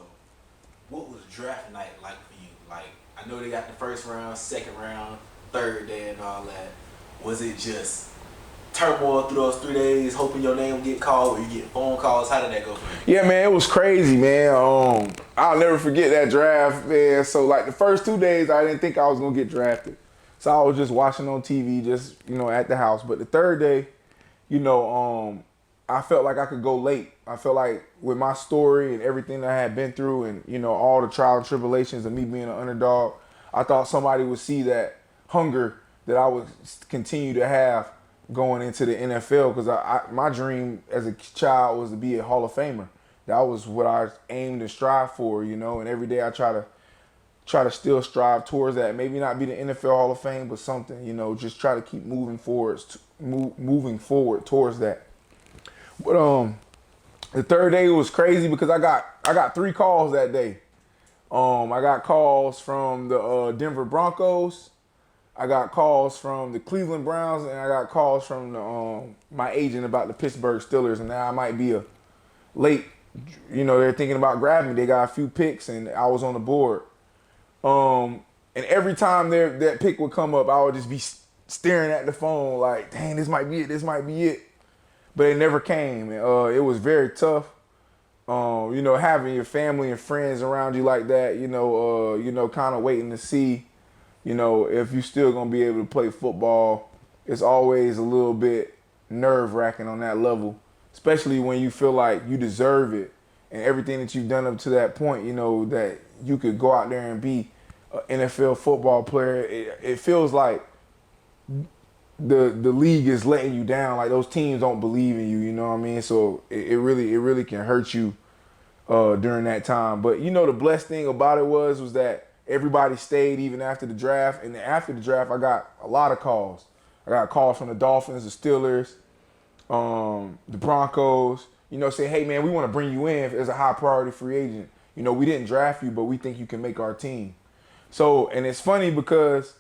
S1: what was draft night like for you? Like, I know they got the first round, second round, third day, and all that. Was it just turmoil through those 3 days, hoping your name would get called, or you get phone calls? How did that go for you?
S2: Yeah, man, it was crazy, man. I'll never forget that draft, man. So, like, the first 2 days, I didn't think I was going to get drafted. So I was just watching on TV, just, at the house. But the third day, I felt like I could go late. I felt like with my story and everything that I had been through and, all the trials and tribulations of me being an underdog, I thought somebody would see that hunger that I would continue to have going into the NFL, because my dream as a child was to be a Hall of Famer. That was what I aimed and strive for, and every day I try to still strive towards that. Maybe not be the NFL Hall of Fame, but something, just try to keep moving forward towards that. But the third day was crazy because I got 3 calls that day. I got calls from the Denver Broncos, I got calls from the Cleveland Browns, and I got calls from my agent about the Pittsburgh Steelers, and now I might be a late. They're thinking about grabbing me. They got a few picks, and I was on the board. And every time that pick would come up, I would just be staring at the phone like, dang, this might be it. But it never came. It was very tough. Having your family and friends around you like that, kind of waiting to see, if you still gonna be able to play football. It's always a little bit nerve-wracking on that level, especially when you feel like you deserve it and everything that you've done up to that point, that you could go out there and be an NFL football player. It feels like the league is letting you down. Like those teams don't believe in you, you know what I mean? So it really can hurt you during that time. But the blessed thing about it was that everybody stayed even after the draft. And then after the draft, I got a lot of calls. I got calls from the Dolphins, the Steelers, the Broncos, say, hey, man, we want to bring you in as a high priority free agent. We didn't draft you, but we think you can make our team. So, and it's funny because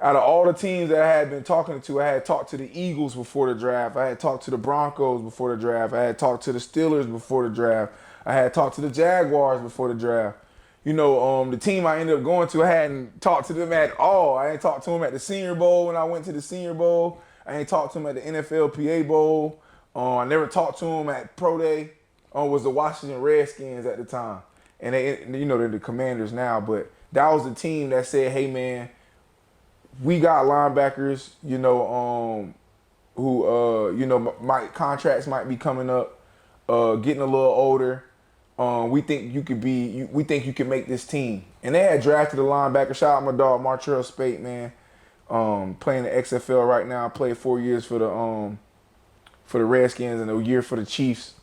S2: out of all the teams that I had been talking to, I had talked to the Eagles before the draft. I had talked to the Broncos before the draft. I had talked to the Steelers before the draft. I had talked to the Jaguars before the draft. The team I ended up going to, I hadn't talked to them at all. I ain't talked to them at the Senior Bowl when I went to the Senior Bowl. I ain't talked to them at the NFLPA Bowl. I never talked to them at Pro Day. Was the Washington Redskins at the time. And they're the Commanders now. But that was the team that said, hey, man, we got linebackers, who, my contracts might be coming up, getting a little older. We think you could we think you can make this team. And they had drafted a linebacker. Shout out my dog, Martrell Spate, man. Playing the XFL right now. Played 4 years for the Redskins and a year for the Chiefs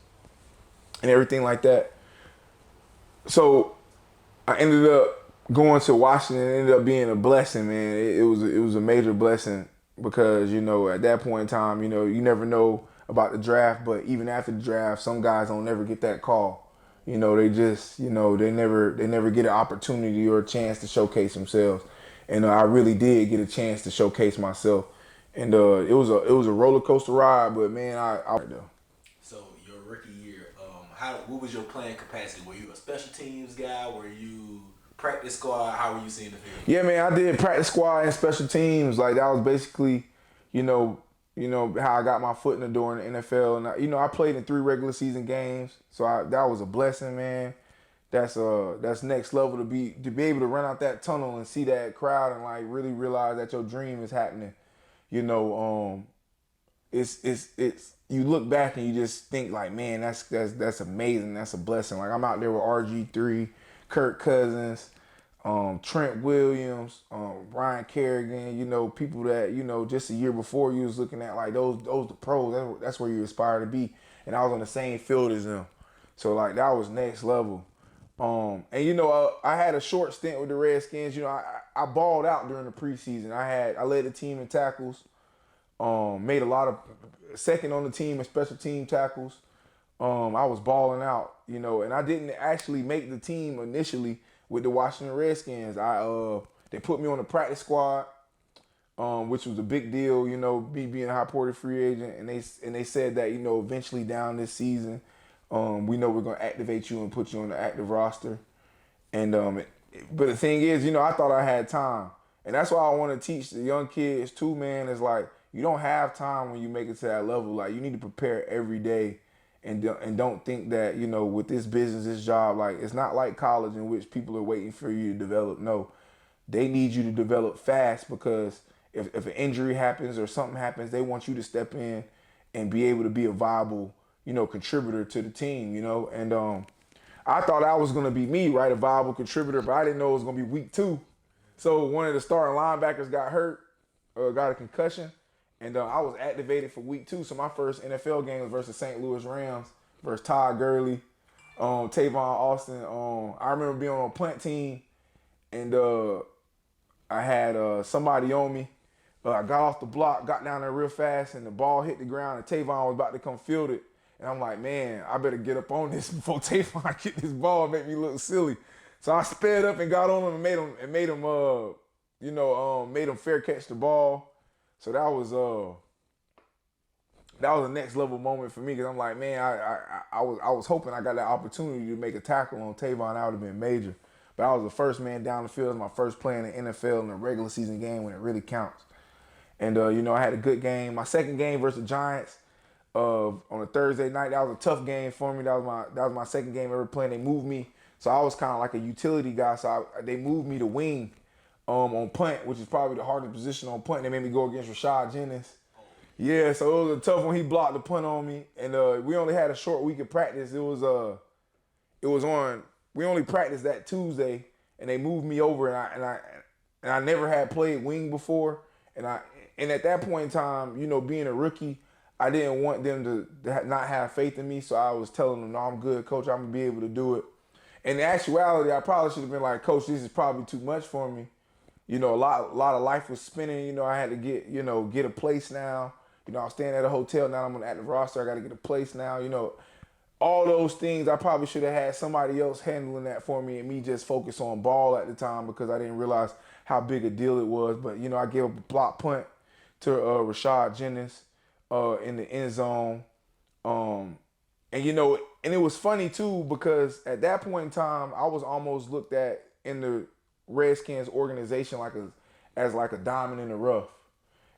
S2: and everything like that. So I ended up going to Washington. It ended up being a blessing, man. It was a major blessing because, at that point in time, you never know about the draft, but even after the draft, some guys don't never get that call. They just, they never get an opportunity or a chance to showcase themselves. and I really did get a chance to showcase myself. And it was a roller coaster ride, but man, I though.
S1: So your rookie year, what was your playing capacity? Were you a special teams guy? Were you practice squad? How were you seeing the field?
S2: Yeah, man, I did practice squad and special teams. Like that was basically, you know, how I got my foot in the door in the NFL. And I played in 3 regular season games, so that was a blessing, man. That's next level to be able to run out that tunnel and see that crowd and like really realize that your dream is happening. You know, it's you look back and you just think like, man, that's amazing. That's a blessing. Like I'm out there with RG3, Kirk Cousins, Trent Williams, Ryan Kerrigan, people that, just a year before you was looking at like those the pros. That's where you aspire to be. And I was on the same field as them. So like that was next level. And I had a short stint with the Redskins. I balled out during the preseason. I led the team in tackles. Made a lot of second on the team in special team tackles. I was balling out, and I didn't actually make the team initially with the Washington Redskins. They put me on the practice squad, which was a big deal, me being a high-ported free agent, and they said that eventually down this season, we know we're gonna activate you and put you on the active roster. And but the thing is, I thought I had time, and that's why I want to teach the young kids too, man. Is like you don't have time when you make it to that level. Like you need to prepare every day, and don't think that with this business, this job, like it's not like college in which people are waiting for you to develop. No, they need you to develop fast because if an injury happens or something happens, they want you to step in and be able to be a viable contributor to the team. And I thought I was gonna be me, right, a viable contributor, but I didn't know it was gonna be week 2. So one of the starting linebackers got hurt, got a concussion, and I was activated for week 2. So my first NFL game was versus St. Louis Rams versus Todd Gurley, Tavon Austin. I remember being on a punt team, and I had somebody on me. I got off the block, got down there real fast, and the ball hit the ground, and Tavon was about to come field it. And I'm like, man, I better get up on this before Tavon get this ball and make me look silly. So I sped up and got on him and made him fair catch the ball. So that was a next level moment for me because I'm like, man, I was hoping I got that opportunity to make a tackle on Tavon. That would have been major. But I was the first man down the field. It was my first play in the NFL in a regular season game when it really counts. And I had a good game. My second game versus the Giants. On a Thursday night, that was a tough game for me. That was my second game ever playing. They moved me, so I was kind of like a utility guy. So they moved me to wing, on punt, which is probably the hardest position on punt. They made me go against Rashad Jennings. Yeah, so it was a tough one. He blocked the punt on me, and we only had a short week of practice. We only practiced that Tuesday, and they moved me over, and I never had played wing before, and at that point in time, being a rookie, I didn't want them to not have faith in me, so I was telling them, no, I'm good, Coach, I'm going to be able to do it. In actuality, I probably should have been like, Coach, this is probably too much for me. A lot of life was spinning. I had to get a place now. I was staying at a hotel, now I'm on the active roster, I got to get a place now. All those things, I probably should have had somebody else handling that for me and me just focus on ball at the time because I didn't realize how big a deal it was. But, I gave up a block punt to Rashad Jennings. In the end zone, and it was funny too because at that point in time I was almost looked at in the Redskins organization as like a diamond in the rough,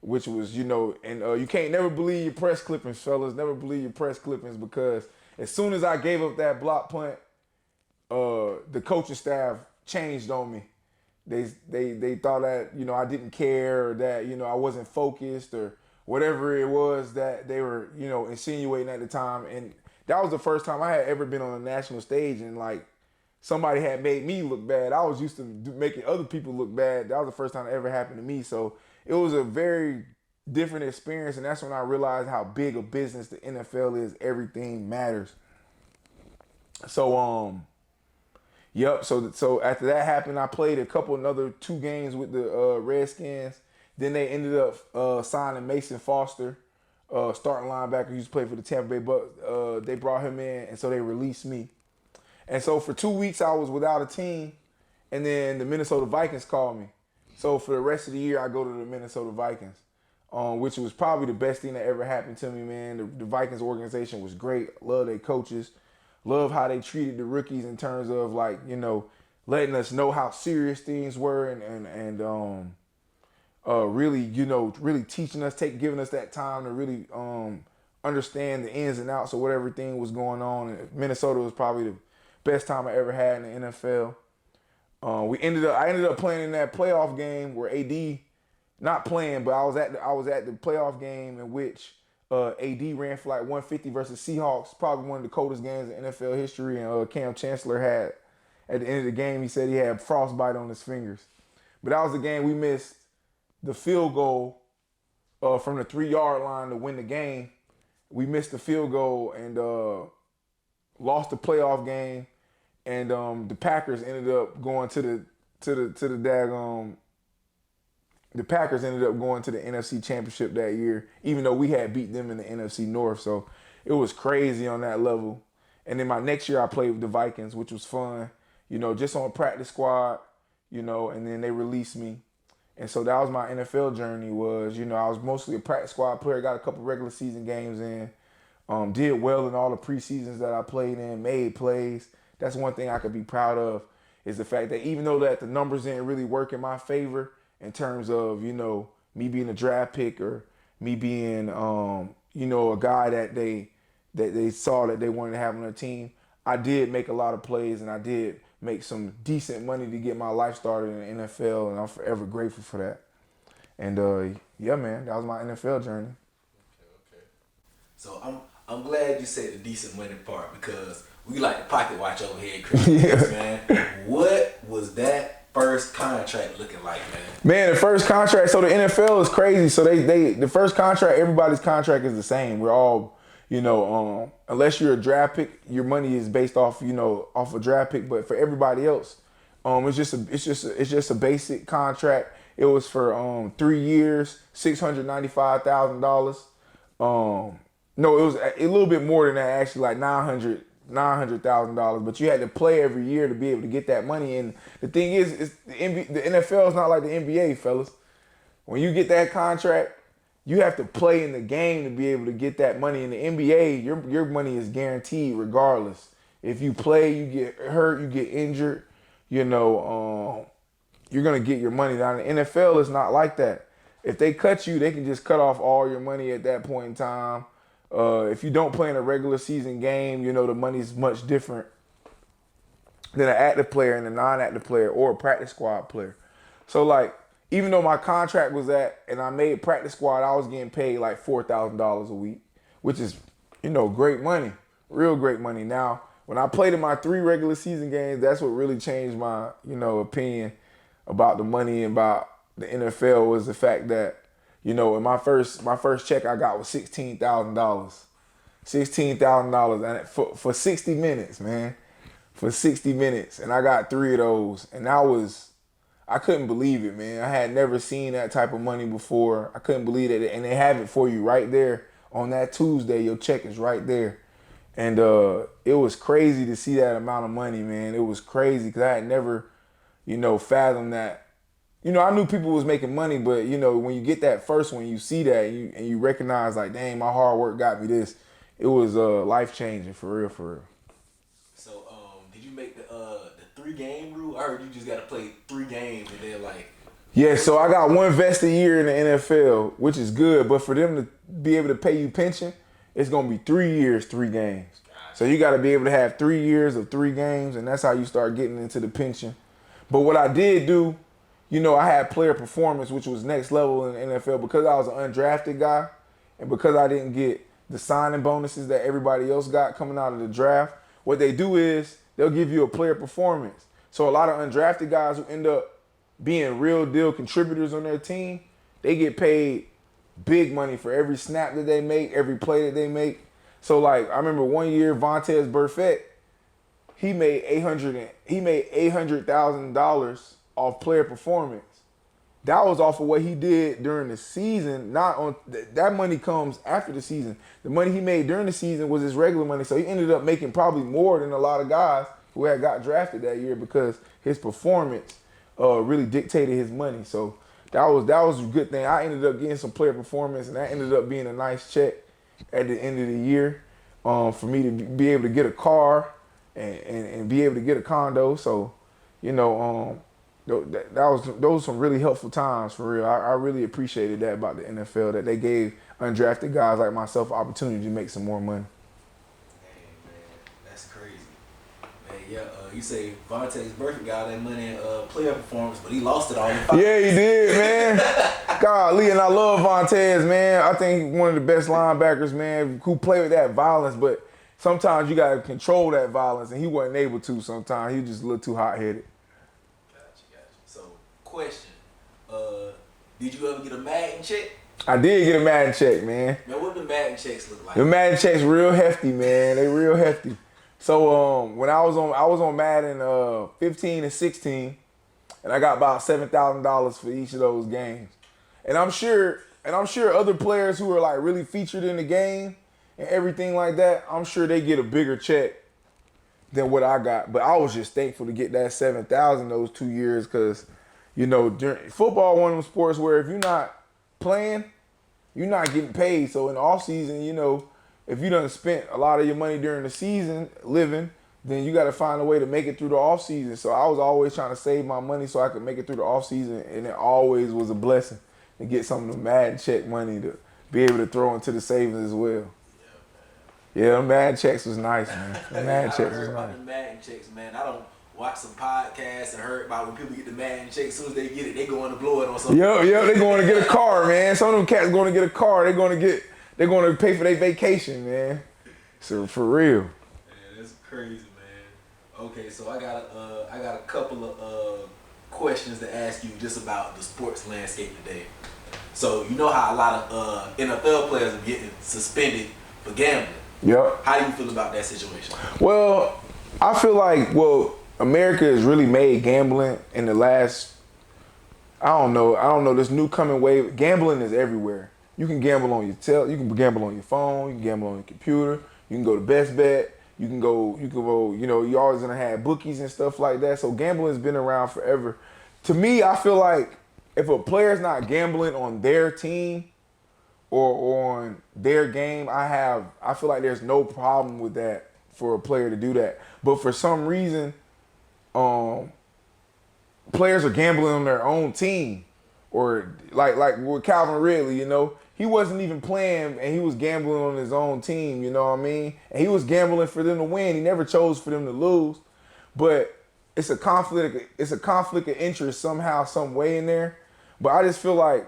S2: which was and you can't never believe your press clippings, fellas. Never believe your press clippings because as soon as I gave up that block punt, the coaching staff changed on me. They thought that I didn't care or that I wasn't focused or whatever it was that they were, insinuating at the time. And that was the first time I had ever been on a national stage and like somebody had made me look bad. I was used to making other people look bad. That was the first time it ever happened to me. So it was a very different experience. And that's when I realized how big a business the NFL is. Everything matters. So, yep. So after that happened, I played another 2 games with the Redskins. Then they ended up signing Mason Foster, starting linebacker. He used to play for the Tampa Bay Bucks. They brought him in, and so they released me. And so for 2 weeks, I was without a team. And then the Minnesota Vikings called me. So for the rest of the year, I go to the Minnesota Vikings, which was probably the best thing that ever happened to me, man. The Vikings organization was great. Love their coaches. Love how they treated the rookies in terms of like, letting us know how serious things were and really, really teaching us, giving us that time to really understand the ins and outs of what everything was going on. And Minnesota was probably the best time I ever had in the NFL. I ended up playing in that playoff game where AD, not playing, but I was at the playoff game in which AD ran for like 150 versus Seahawks, probably one of the coldest games in NFL history. And Cam Chancellor had, at the end of the game, he said he had frostbite on his fingers. But that was the game we missed the field goal from the 3-yard line to win the game. We missed the field goal and lost the playoff game. And the Packers ended up going to the Packers ended up going to the NFC Championship that year, even though we had beat them in the NFC North. So it was crazy on that level. And then my next year I played with the Vikings, which was fun, just on a practice squad, and then they released me. And so that was my NFL journey I was mostly a practice squad player, got a couple regular season games in, did well in all the preseasons that I played in, made plays. That's one thing I could be proud of is the fact that even though that the numbers didn't really work in my favor in terms of, me being a draft pick or me being, a guy that they saw that they wanted to have on their team, I did make a lot of plays and I did make some decent money to get my life started in the NFL, and I'm forever grateful for that. And yeah, man, that was my NFL journey.
S1: Okay. So I'm glad you said the decent money part because we like the pocket watch over here, Chris. Yeah. Man. What was that first contract looking like, man?
S2: Man, the first contract. So the NFL is crazy. So they the first contract, everybody's contract is the same. We're all, unless you're a draft pick, your money is based off, off a draft pick. But for everybody else, it's just a basic contract. It was for 3 years, $695,000. No, it was a little bit more than that, actually, like $900,000. But you had to play every year to be able to get that money. And the thing is the NFL is not like the NBA, fellas. When you get that contract, you have to play in the game to be able to get that money. In the NBA, your money is guaranteed regardless. If you play, you get hurt, you get injured, you're gonna get your money. Now, the NFL is not like that. If they cut you, they can just cut off all your money at that point in time. If you don't play in a regular season game, the money's much different than an active player and a non-active player or a practice squad player. So, like, even though my contract was and I made practice squad, I was getting paid like $4,000 a week, which is, great money, real great money. Now, when I played in my 3 regular season games, that's what really changed my, opinion about the money and about the NFL was the fact that, in my first check I got was $16,000. $16,000 and for 60 minutes, man. For 60 minutes. And I got 3 of those. And I couldn't believe it, man. I had never seen that type of money before. I couldn't believe it. And they have it for you right there on that Tuesday. Your check is right there. And it was crazy to see that amount of money, man. It was crazy because I had never, fathomed that. I knew people was making money, but, when you get that first one, you see that and you recognize like, dang, my hard work got me this. It was life-changing, for real.
S1: So, did you make the 3-game rule? I heard you just got to play 3 games and then like...
S2: Yeah, so I got 1 vested year in the NFL, which is good. But for them to be able to pay you pension, it's going to be 3 years, 3 games. Gotcha. So you got to be able to have 3 years of 3 games, and that's how you start getting into the pension. But what I did do, I had player performance, which was next level in the NFL because I was an undrafted guy and because I didn't get the signing bonuses that everybody else got coming out of the draft. What they do is they'll give you a player performance. So a lot of undrafted guys who end up being real deal contributors on their team, they get paid big money for every snap that they make, every play that they make. So like I remember one year Vontaze Burfict, he made $800,000 off player performance. That was off of what he did during the season. Not on that money comes after the season. The money he made during the season was his regular money. So he ended up making probably more than a lot of guys who had got drafted that year because his performance really dictated his money. So that was a good thing. I ended up getting some player performance, and that ended up being a nice check at the end of the year for me to be able to get a car and be able to get a condo. So, you know, those were some really helpful times for real. I really appreciated that about the NFL, that they gave undrafted guys like myself opportunity to make some more money.
S1: That's crazy. Man, yeah, you say Vontae's Burfict got all that money in player performance, but he lost it all in five.
S2: Yeah, he did, man. Golly, and I love Vontae, man. I think he's one of the best linebackers, man, who play with that violence, but sometimes you got to control that violence, and he wasn't able to sometimes. He was just a little too hot-headed.
S1: Gotcha. So, question. Did you ever get a Madden check?
S2: I did get a Madden check, man.
S1: Man, what do Madden checks look like?
S2: The Madden checks real hefty, man. They real hefty. So when I was on Madden 15 and 16, and I got about $7,000 for each of those games. And I'm sure other players who are like really featured in the game and everything like that, I'm sure they get a bigger check than what I got. But I was just thankful to get that $7,000 those 2 years, because, you know, football one of them sports where if you're not playing, you're not getting paid. So in the off season, you know, if you done spent a lot of your money during the season living, then you got to find a way to make it through the off season. So I was always trying to save my money so I could make it through the off season, and it always was a blessing to get some of the Madden check money to be able to throw into the savings as well. Yeah, the Madden checks was nice, man. The Madden checks was
S1: about
S2: nice.
S1: the Madden checks, man. I don't watch some podcasts and heard about when people get the Madden check. As soon as they get it, they going to blow it on something.
S2: Yep, they going to get a car, man. Some of them cats going to get a car. They're going to pay for their vacation, man. So for real.
S1: Man, that's crazy, man. Okay, so I got a couple of questions to ask you just about the sports landscape today. So you know how a lot of NFL players are getting suspended for gambling.
S2: Yep.
S1: How do you feel about that situation?
S2: Well, I feel like, America has really made gambling in the last, I don't know, this new coming wave. Gambling is everywhere. You can gamble on you can gamble on your phone, you can gamble on your computer, you can go to Best Bet, you can go, you know, you always gonna have bookies and stuff like that. So gambling's been around forever. To me, I feel like if a player's not gambling on their team or on their game, I feel like there's no problem with that for a player to do that. But for some reason, players are gambling on their own team, or like with Calvin Ridley, you know, he wasn't even playing and he was gambling on his own team, you know what I mean? And he was gambling for them to win. He never chose for them to lose. But it's a conflict of interest somehow, some way in there. But I just feel like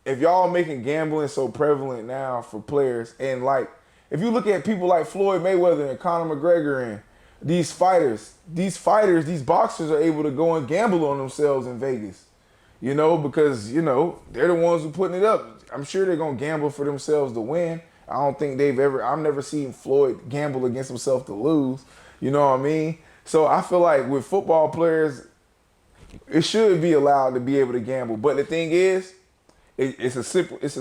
S2: if y'all making gambling so prevalent now for players, and like if you look at people like Floyd Mayweather and Conor McGregor and these boxers are able to go and gamble on themselves in Vegas, you know, because, you know, they're the ones who putting it up. I'm sure they're going to gamble for themselves to win. I've never seen Floyd gamble against himself to lose. You know what I mean? So I feel like with football players, it should be allowed to be able to gamble. But the thing is, it's a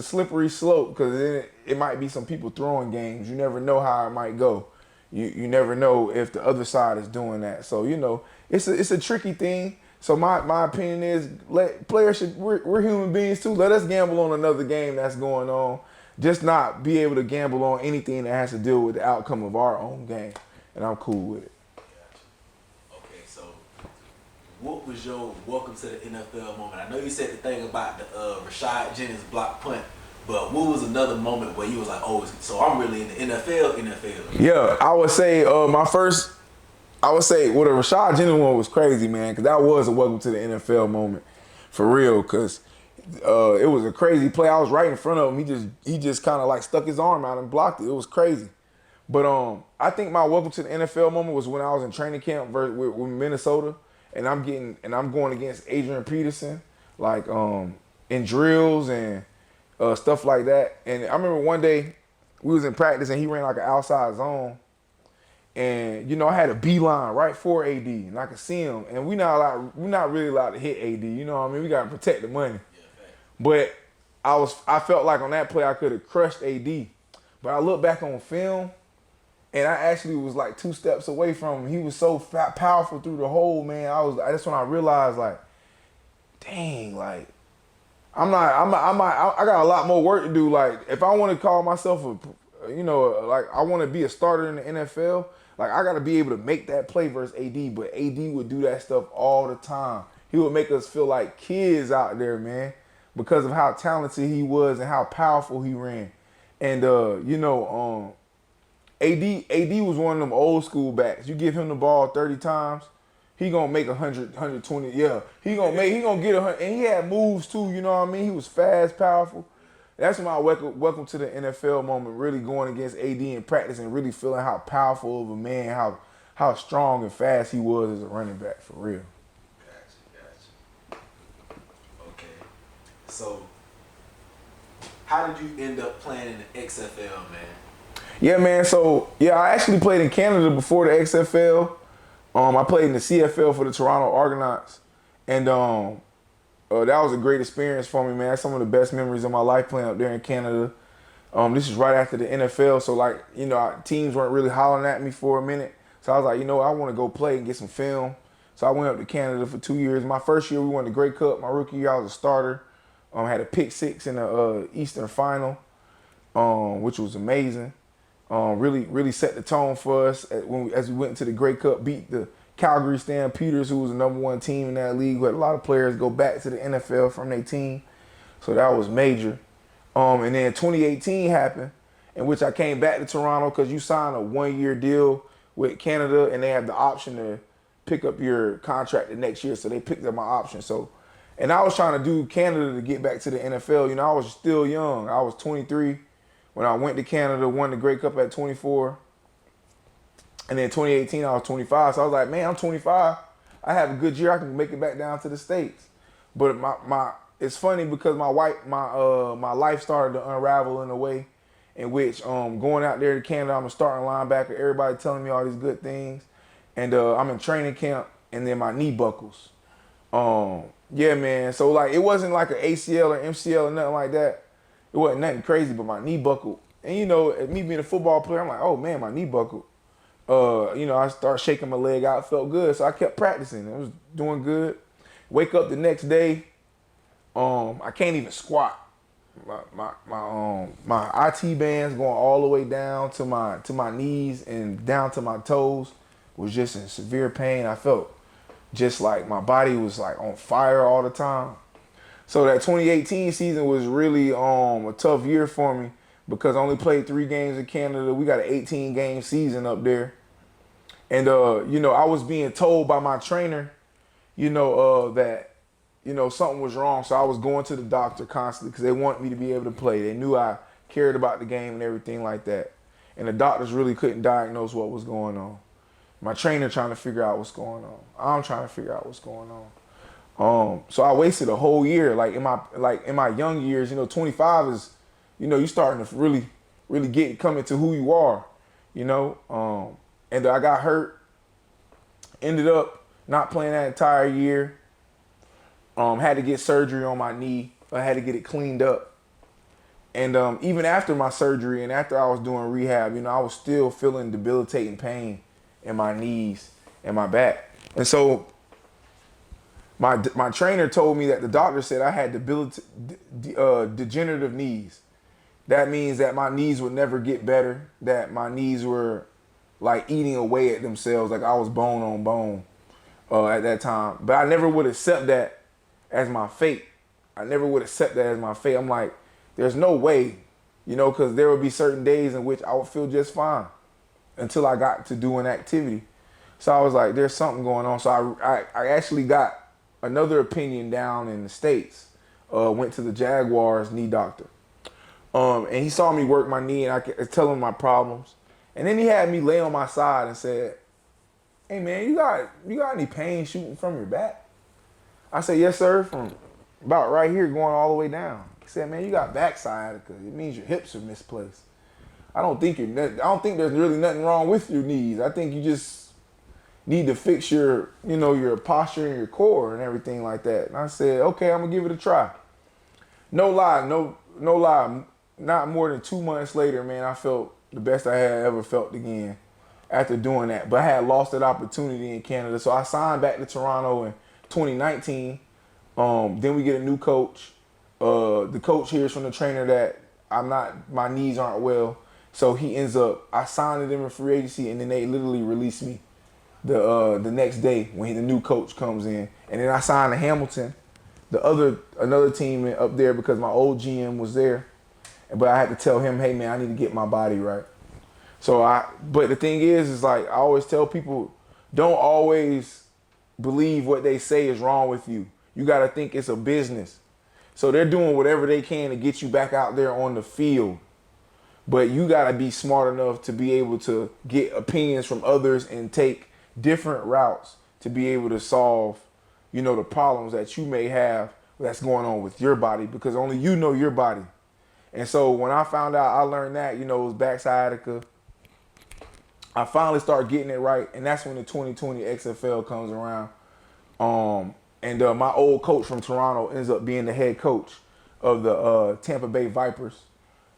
S2: slippery slope, because it might be some people throwing games. You never know how it might go. You never know if the other side is doing that. So, you know, it's a tricky thing. So my opinion is, we're human beings too. Let us gamble on another game that's going on. Just not be able to gamble on anything that has to deal with the outcome of our own game. And I'm cool with it.
S1: Okay, so what was your welcome to the NFL moment? I know you said the thing about the Rashad Jennings block punt, but what was another moment where you was like, oh, so I'm really in the NFL?
S2: Yeah, I would say the Rashad Jennings one was crazy, man, because that was a welcome to the NFL moment for real, because it was a crazy play. I was right in front of him. He just kind of like stuck his arm out and blocked it. It was crazy. But I think my welcome to the NFL moment was when I was in training camp with Minnesota, and I'm going against Adrian Peterson, like in drills and stuff like that. And I remember one day we was in practice and he ran like an outside zone, and you know I had a beeline right for AD and I could see him. And we're not really allowed to hit AD. You know what I mean? We gotta protect the money. But I felt like on that play I could have crushed AD. But I look back on film, and I actually was like 2 steps away from him. He was so powerful through the hole, man. That's when I realized, like, dang, like I got a lot more work to do. Like if I want to call myself like I want to be a starter in the NFL, like I got to be able to make that play versus AD. But AD would do that stuff all the time. He would make us feel like kids out there, man, because of how talented he was and how powerful he ran. And AD was one of them old school backs. You give him the ball 30 times, he gonna make 100, 120. Yeah, he gonna get 100. And he had moves too. You know what I mean? He was fast, powerful. That's my welcome to the NFL moment. Really going against AD in practice and really feeling how powerful of a man, how strong and fast he was as a running back for real.
S1: Gotcha. Okay. So, how did you end up playing in the XFL, man?
S2: Yeah, man. So yeah, I actually played in Canada before the XFL. I played in the CFL for the Toronto Argonauts, and that was a great experience for me, man. That's some of the best memories of my life playing up there in Canada. This is right after the NFL, so like teams weren't really hollering at me for a minute. So I was like, I want to go play and get some film. So I went up to Canada for 2 years. My first year we won the Grey Cup. My rookie year I was a starter. Had a pick six in the Eastern Final, which was amazing. Really set the tone for us as we went into the Grey Cup, beat the Calgary Stampeders, who was the #1 team in that league. We had a lot of players go back to the NFL from their team, so that was major. And then 2018 happened, in which I came back to Toronto because you signed a 1-year deal with Canada, and they have the option to pick up your contract the next year. So they picked up my option. So, and I was trying to do Canada to get back to the NFL. I was still young. I was 23. When I went to Canada, won the Grey Cup at 24. And then 2018, I was 25. So I was like, man, I'm 25. I have a good year. I can make it back down to the States. But it's funny because my life started to unravel in a way in which going out there to Canada, I'm a starting linebacker. Everybody telling me all these good things. And I'm in training camp, and then my knee buckles. Yeah, man. So like it wasn't like an ACL or MCL or nothing like that. It wasn't nothing crazy, but my knee buckled. And me being a football player, I'm like, oh man, my knee buckled. I started shaking my leg out, felt good. So I kept practicing. I was doing good. Wake up the next day, I can't even squat. My IT bands going all the way down to my knees and down to my toes was just in severe pain. I felt just like my body was like on fire all the time. So that 2018 season was really a tough year for me because I only played 3 games in Canada. We got an 18-game season up there. And, I was being told by my trainer, that, something was wrong. So I was going to the doctor constantly because they wanted me to be able to play. They knew I cared about the game and everything like that. And the doctors really couldn't diagnose what was going on. My trainer trying to figure out what's going on. I'm trying to figure out what's going on. So I wasted a whole year. Like in my young years, 25 is, you starting to really come into who you are, and I got hurt. Ended up not playing that entire year. Had to get surgery on my knee. I had to get it cleaned up. And even after my surgery and after I was doing rehab, I was still feeling debilitating pain in my knees and my back. And so my trainer told me that the doctor said I had degenerative knees. That means that my knees would never get better, that my knees were like eating away at themselves, like I was bone on bone at that time. But I never would accept that as my fate. I'm like, there's no way, because there would be certain days in which I would feel just fine until I got to doing activity. So I was like, there's something going on. So I actually got another opinion down in the States. Went to the Jaguars knee doctor. And he saw me work my knee and I could tell him my problems. And then he had me lay on my side and said, hey man, you got any pain shooting from your back? I said, yes sir, from about right here going all the way down. He said, man, you got backside because it means your hips are misplaced. I don't think there's really nothing wrong with your knees. I think you just need to fix your posture and your core and everything like that. And I said, okay, I'm gonna give it a try. No lie, not more than 2 months later, man, I felt the best I had ever felt again after doing that. But I had lost that opportunity in Canada. So I signed back to Toronto in 2019. Then we get a new coach. The coach hears from the trainer that my knees aren't well. So he ends up, I signed them in free agency, and then they literally released me the next day when the new coach comes in. And then I signed to Hamilton, another team up there, because my old GM was there. But I had to tell him, hey man, I need to get my body right. But the thing is like, I always tell people, don't always believe what they say is wrong with you. You got to think it's a business. So they're doing whatever they can to get you back out there on the field. But you got to be smart enough to be able to get opinions from others and take different routes to be able to solve, the problems that you may have that's going on with your body, because only you know your body. And so when I found out, I learned that, it was back sciatica. I finally started getting it right, and that's when the 2020 XFL comes around. My old coach from Toronto ends up being the head coach of the Tampa Bay Vipers,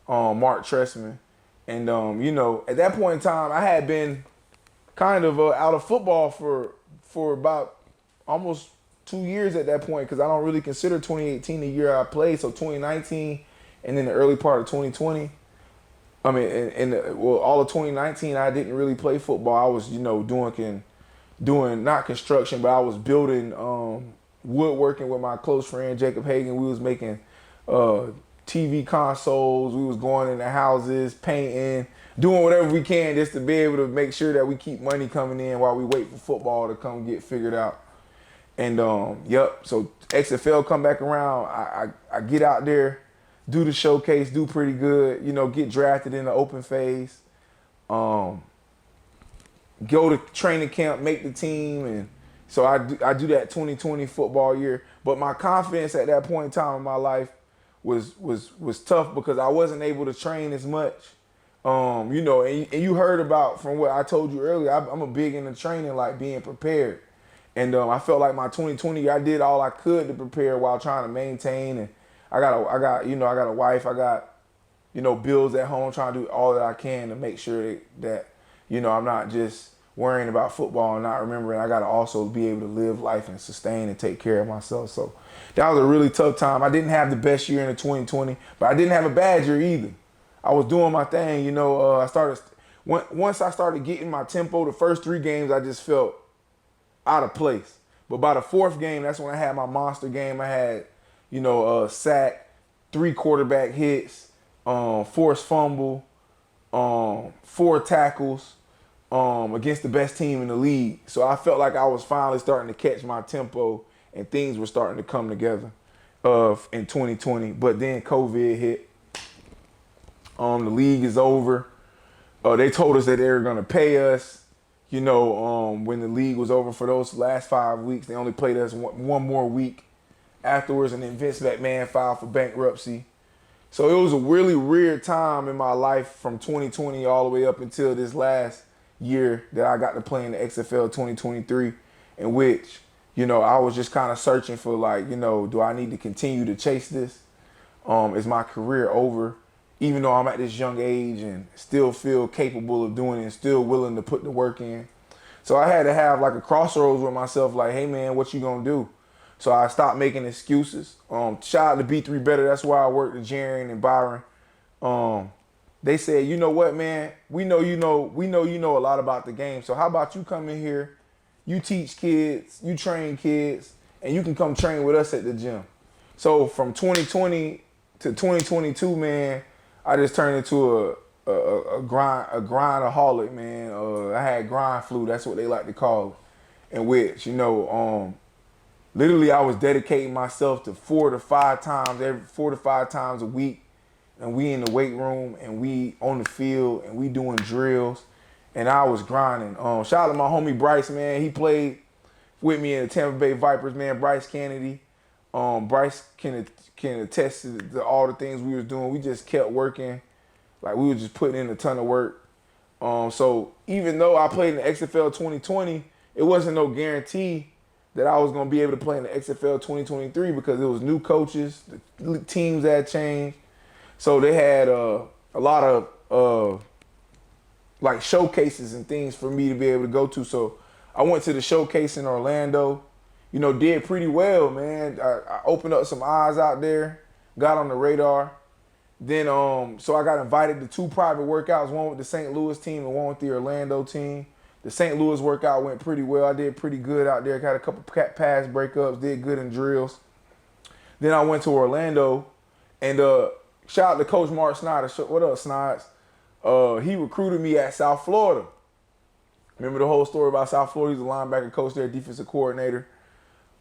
S2: Mark Trestman. And, at that point in time, I had been kind of out of football for about almost 2 years at that point, because I don't really consider 2018 the year I played. So 2019 and then the early part of 2020. I mean, all of 2019, I didn't really play football. I was, doing not construction, but I was building woodworking with my close friend Jacob Hagan. We was making TV consoles. We was going into houses, painting, doing whatever we can just to be able to make sure that we keep money coming in while we wait for football to come get figured out. And so XFL come back around. I get out there, do the showcase, do pretty good, get drafted in the open phase, go to training camp, make the team. And so I do that 2020 football year. But my confidence at that point in time in my life was tough, because I wasn't able to train as much. And you heard about, from what I told you earlier, I'm a big into training, like being prepared. And I felt like my 2020, I did all I could to prepare while trying to maintain. And I got a wife, I got, bills at home, trying to do all that I can to make sure that I'm not just worrying about football and not remembering I got to also be able to live life and sustain and take care of myself. So that was a really tough time. I didn't have the best year in the 2020, but I didn't have a bad year either. I was doing my thing, once I started getting my tempo, the first 3 games I just felt out of place. But by the 4th game, that's when I had my monster game. I had, sack, 3 quarterback hits, forced fumble, 4 tackles against the best team in the league. So I felt like I was finally starting to catch my tempo and things were starting to come together in 2020. But then COVID hit. The league is over. They told us that they were going to pay us. When the league was over for those last 5 weeks, they only played us one more week afterwards, and then Vince McMahon filed for bankruptcy. So it was a really weird time in my life from 2020 all the way up until this last year that I got to play in the XFL 2023, in which, I was just kind of searching for, like, do I need to continue to chase this? Is my career over? Even though I'm at this young age and still feel capable of doing it and still willing to put the work in. So I had to have like a crossroads with myself, like, hey man, what you gonna do? So I stopped making excuses. Shout out to B3 Better. That's why I worked with Jaren and Byron. They said, you know what, man? We know you know a lot about the game. So how about you come in here, you teach kids, you train kids, and you can come train with us at the gym. So from 2020 to 2022, man, I just turned into a grindaholic, man. I had grind flu. That's what they like to call it. In which, literally I was dedicating myself to 4 to 5 times a week. And we in the weight room and we on the field and we doing drills. And I was grinding. Shout out to my homie Bryce, man. He played with me in the Tampa Bay Vipers, man. Bryce Kennedy. Bryce can attest to all the things we was doing. We just kept working. Like, we were just putting in a ton of work. So even though I played in the XFL 2020, it wasn't no guarantee that I was going to be able to play in the XFL 2023, because it was new coaches, the teams had changed. So they had a lot of like showcases and things for me to be able to go to. So I went to the showcase in Orlando, did pretty well, man. I opened up some eyes out there, got on the radar. Then, so I got invited to 2 private workouts, one with the St. Louis team and one with the Orlando team. The St. Louis workout went pretty well. I did pretty good out there. Got a couple pass breakups, did good in drills. Then I went to Orlando, and shout out to Coach Mark Snyder. What up, Snides? He recruited me at South Florida. Remember the whole story about South Florida? He's a linebacker coach there, defensive coordinator.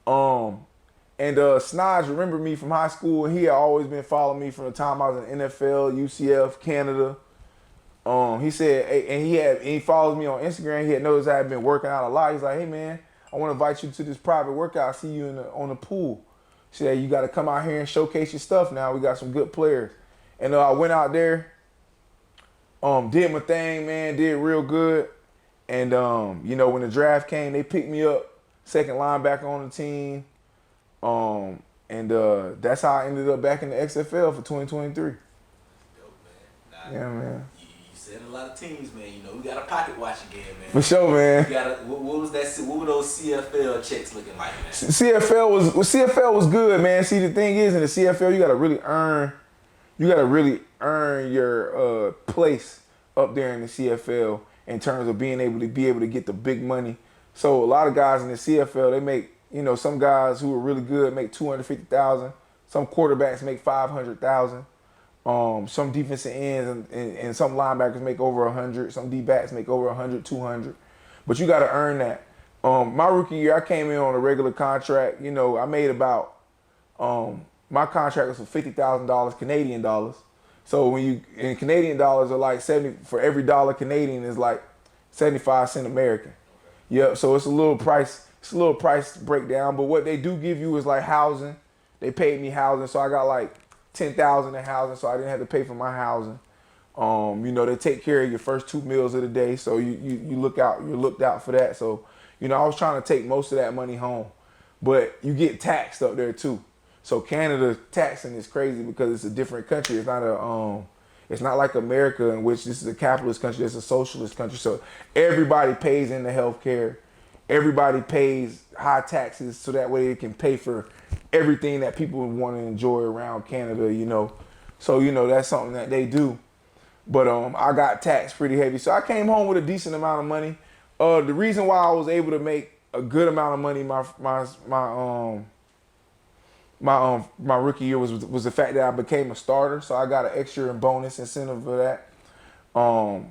S2: And Snides remembered me from high school, and he had always been following me from the time I was in NFL, UCF, Canada. He said, and he follows me on Instagram. He had noticed I had been working out a lot. He's like, hey man, I want to invite you to this private workout. I see you on the pool. He said, you got to come out here and showcase your stuff now. We got some good players. And I went out there, did my thing, man, did real good. And, when the draft came, they picked me up, second linebacker on the team. That's how I ended up back in the XFL for 2023.
S1: Dope, man.
S2: Yeah, man.
S1: You said a lot of teams, man. We got a pocket watch again, man.
S2: For sure, man.
S1: What was that? What were those CFL checks looking like, man?
S2: CFL was good, man. See, the thing is, in the CFL, you gotta really earn your place up there in the CFL in terms of being able to get the big money. So a lot of guys in the CFL, they make, some guys who are really good make $250,000. Some quarterbacks make $500,000. Some defensive ends and some linebackers make over 100. Some D-backs make over 100, 200. But you got to earn that. My rookie year, I came in on a regular contract. I made about, my contract was for $50,000 Canadian dollars. So in Canadian dollars are like 70, for every dollar Canadian is like 75 cents American. Yep. So it's a little price breakdown. But what they do give you is like housing. They paid me housing, so I got like $10,000 in housing, so I didn't have to pay for my housing. They take care of your first 2 meals of the day, so you're looked out for that. So, I was trying to take most of that money home, but you get taxed up there too. So Canada taxing is crazy because it's a different country. It's not like America, in which this is a capitalist country. It's a socialist country. So everybody pays into healthcare. Everybody pays high taxes so that way they can pay for everything that people want to enjoy around Canada, So, that's something that they do. But I got taxed pretty heavy. So I came home with a decent amount of money. The reason why I was able to make a good amount of money my rookie year was the fact that I became a starter. So I got an extra bonus incentive for that.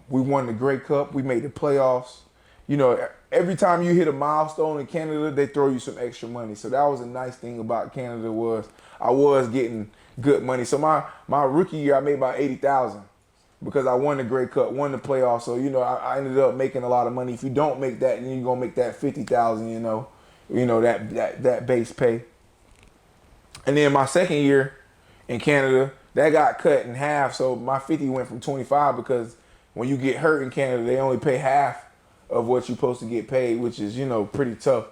S2: We won the Grey Cup. We made the playoffs. Every time you hit a milestone in Canada, they throw you some extra money. So that was a nice thing about Canada was I was getting good money. So my rookie year, I made about $80,000 because I won the Grey Cup, won the playoffs. So, I ended up making a lot of money. If you don't make that, then you're going to make that $50,000, that base pay. And then my second year in Canada, that got cut in half. So my 50 went from 25 because when you get hurt in Canada, they only pay half of what you're supposed to get paid, which is, pretty tough.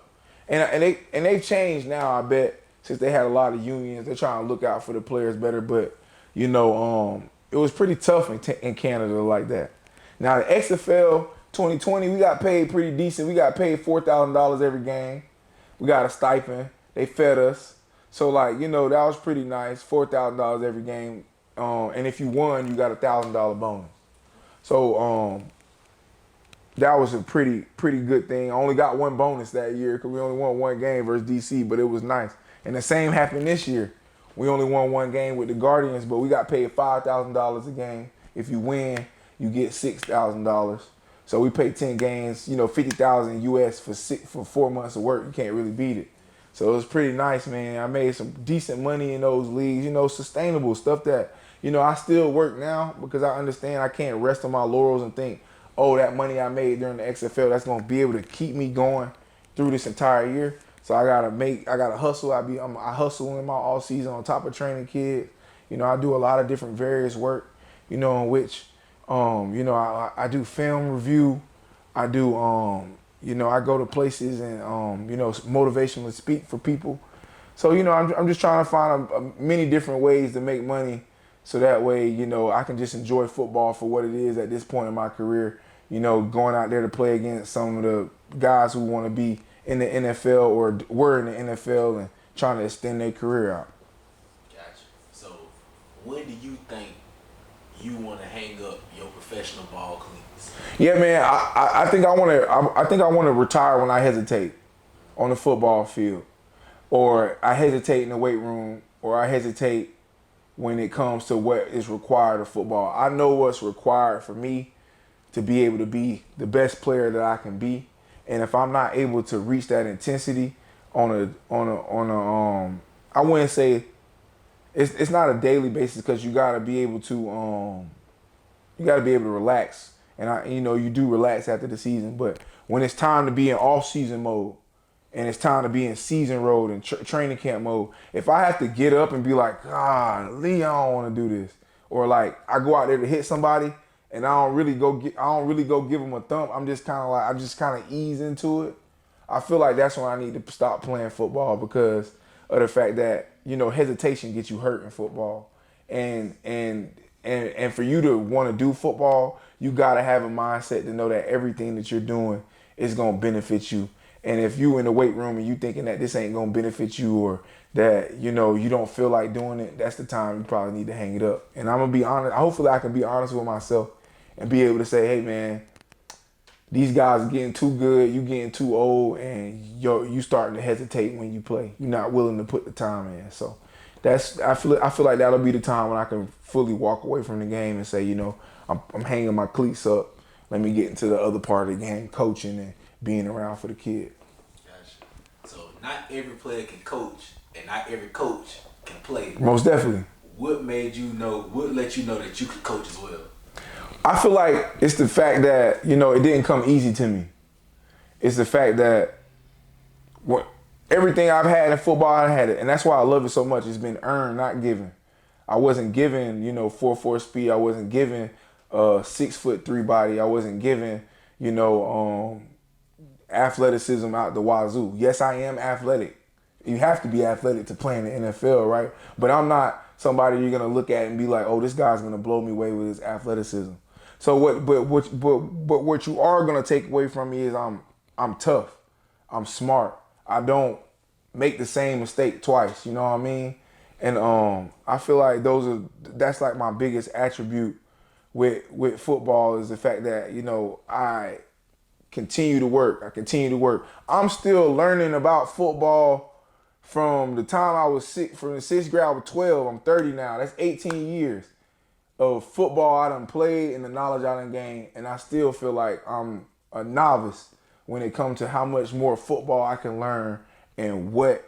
S2: And they've changed now, I bet, since they had a lot of unions. They're trying to look out for the players better. But, it was pretty tough in Canada like that. Now, the XFL 2020, we got paid pretty decent. We got paid $4,000 every game. We got a stipend. They fed us. So, that was pretty nice, $4,000 every game. And if you won, you got a $1,000 bonus. So, that was a pretty good thing. I only got one bonus that year because we only won one game versus DC, but it was nice. And the same happened this year. We only won one game with the Guardians, but we got paid $5,000 a game. If you win, you get $6,000. So we paid 10 games, $50,000 US for 4 months of work. You can't really beat it. So it was pretty nice, man. I made some decent money in those leagues, sustainable stuff that, I still work now because I understand I can't rest on my laurels and think, oh, that money I made during the XFL, that's going to be able to keep me going through this entire year. So I got to hustle. I hustle in my off season on top of training kids. I do a lot of different various work, in which, I do film review. I do, I go to places and, motivationally speak for people. So, I'm just trying to find many different ways to make money so that way, I can just enjoy football for what it is at this point in my career. Going out there to play against some of the guys who want to be in the NFL or were in the NFL and trying to extend their career out.
S1: Gotcha. So, when do you think you want to hang up your professional ball cleats?
S2: Yeah, man. I think I want to. I think I want to retire when I hesitate on the football field, or I hesitate in the weight room, or I hesitate when it comes to what is required of football. I know what's required for me to be able to be the best player that I can be, and if I'm not able to reach that intensity on a I wouldn't say it's not a daily basis, because you got to be able to relax, and you do relax after the season, but when it's time to be in off season mode and it's time to be in season mode and training camp mode, if I have to get up and be like, God, Lee, I don't want to do this, or like I go out there to hit somebody and I don't really go give them a thump, I'm just kind of ease into it. I feel like that's when I need to stop playing football, because of the fact that hesitation gets you hurt in football, and for you to want to do football, you gotta have a mindset to know that everything that you're doing is gonna benefit you. And if you in the weight room and you thinking that this ain't gonna benefit you, or that you don't feel like doing it, that's the time you probably need to hang it up. And I'm gonna be honest. Hopefully, I can be honest with myself and be able to say, hey, man, these guys are getting too good, you getting too old, and you starting to hesitate when you play. You're not willing to put the time in. So I feel like that'll be the time when I can fully walk away from the game and say, I'm hanging my cleats up. Let me get into the other part of the game, coaching and being around for the kid.
S1: Gotcha. So not every player can coach, and not every coach can play.
S2: Most definitely.
S1: What let you know that you could coach as well?
S2: I feel like it's the fact that, it didn't come easy to me. It's the fact that everything I've had in football, I had it. And that's why I love it so much. It's been earned, not given. I wasn't given, 4.4 speed. I wasn't given 6'3" body. I wasn't given, athleticism out the wazoo. Yes, I am athletic. You have to be athletic to play in the NFL, right? But I'm not somebody you're gonna look at and be like, oh, this guy's gonna blow me away with his athleticism. So what you are gonna take away from me is I'm tough, I'm smart. I don't make the same mistake twice. You know what I mean? And I feel like that's like my biggest attribute with football, is the fact that I continue to work. I'm still learning about football from the time I was from the 6th grade. I was 12. I'm 30 now. That's 18 years of football I done played and the knowledge I done gained, and I still feel like I'm a novice when it comes to how much more football I can learn, and what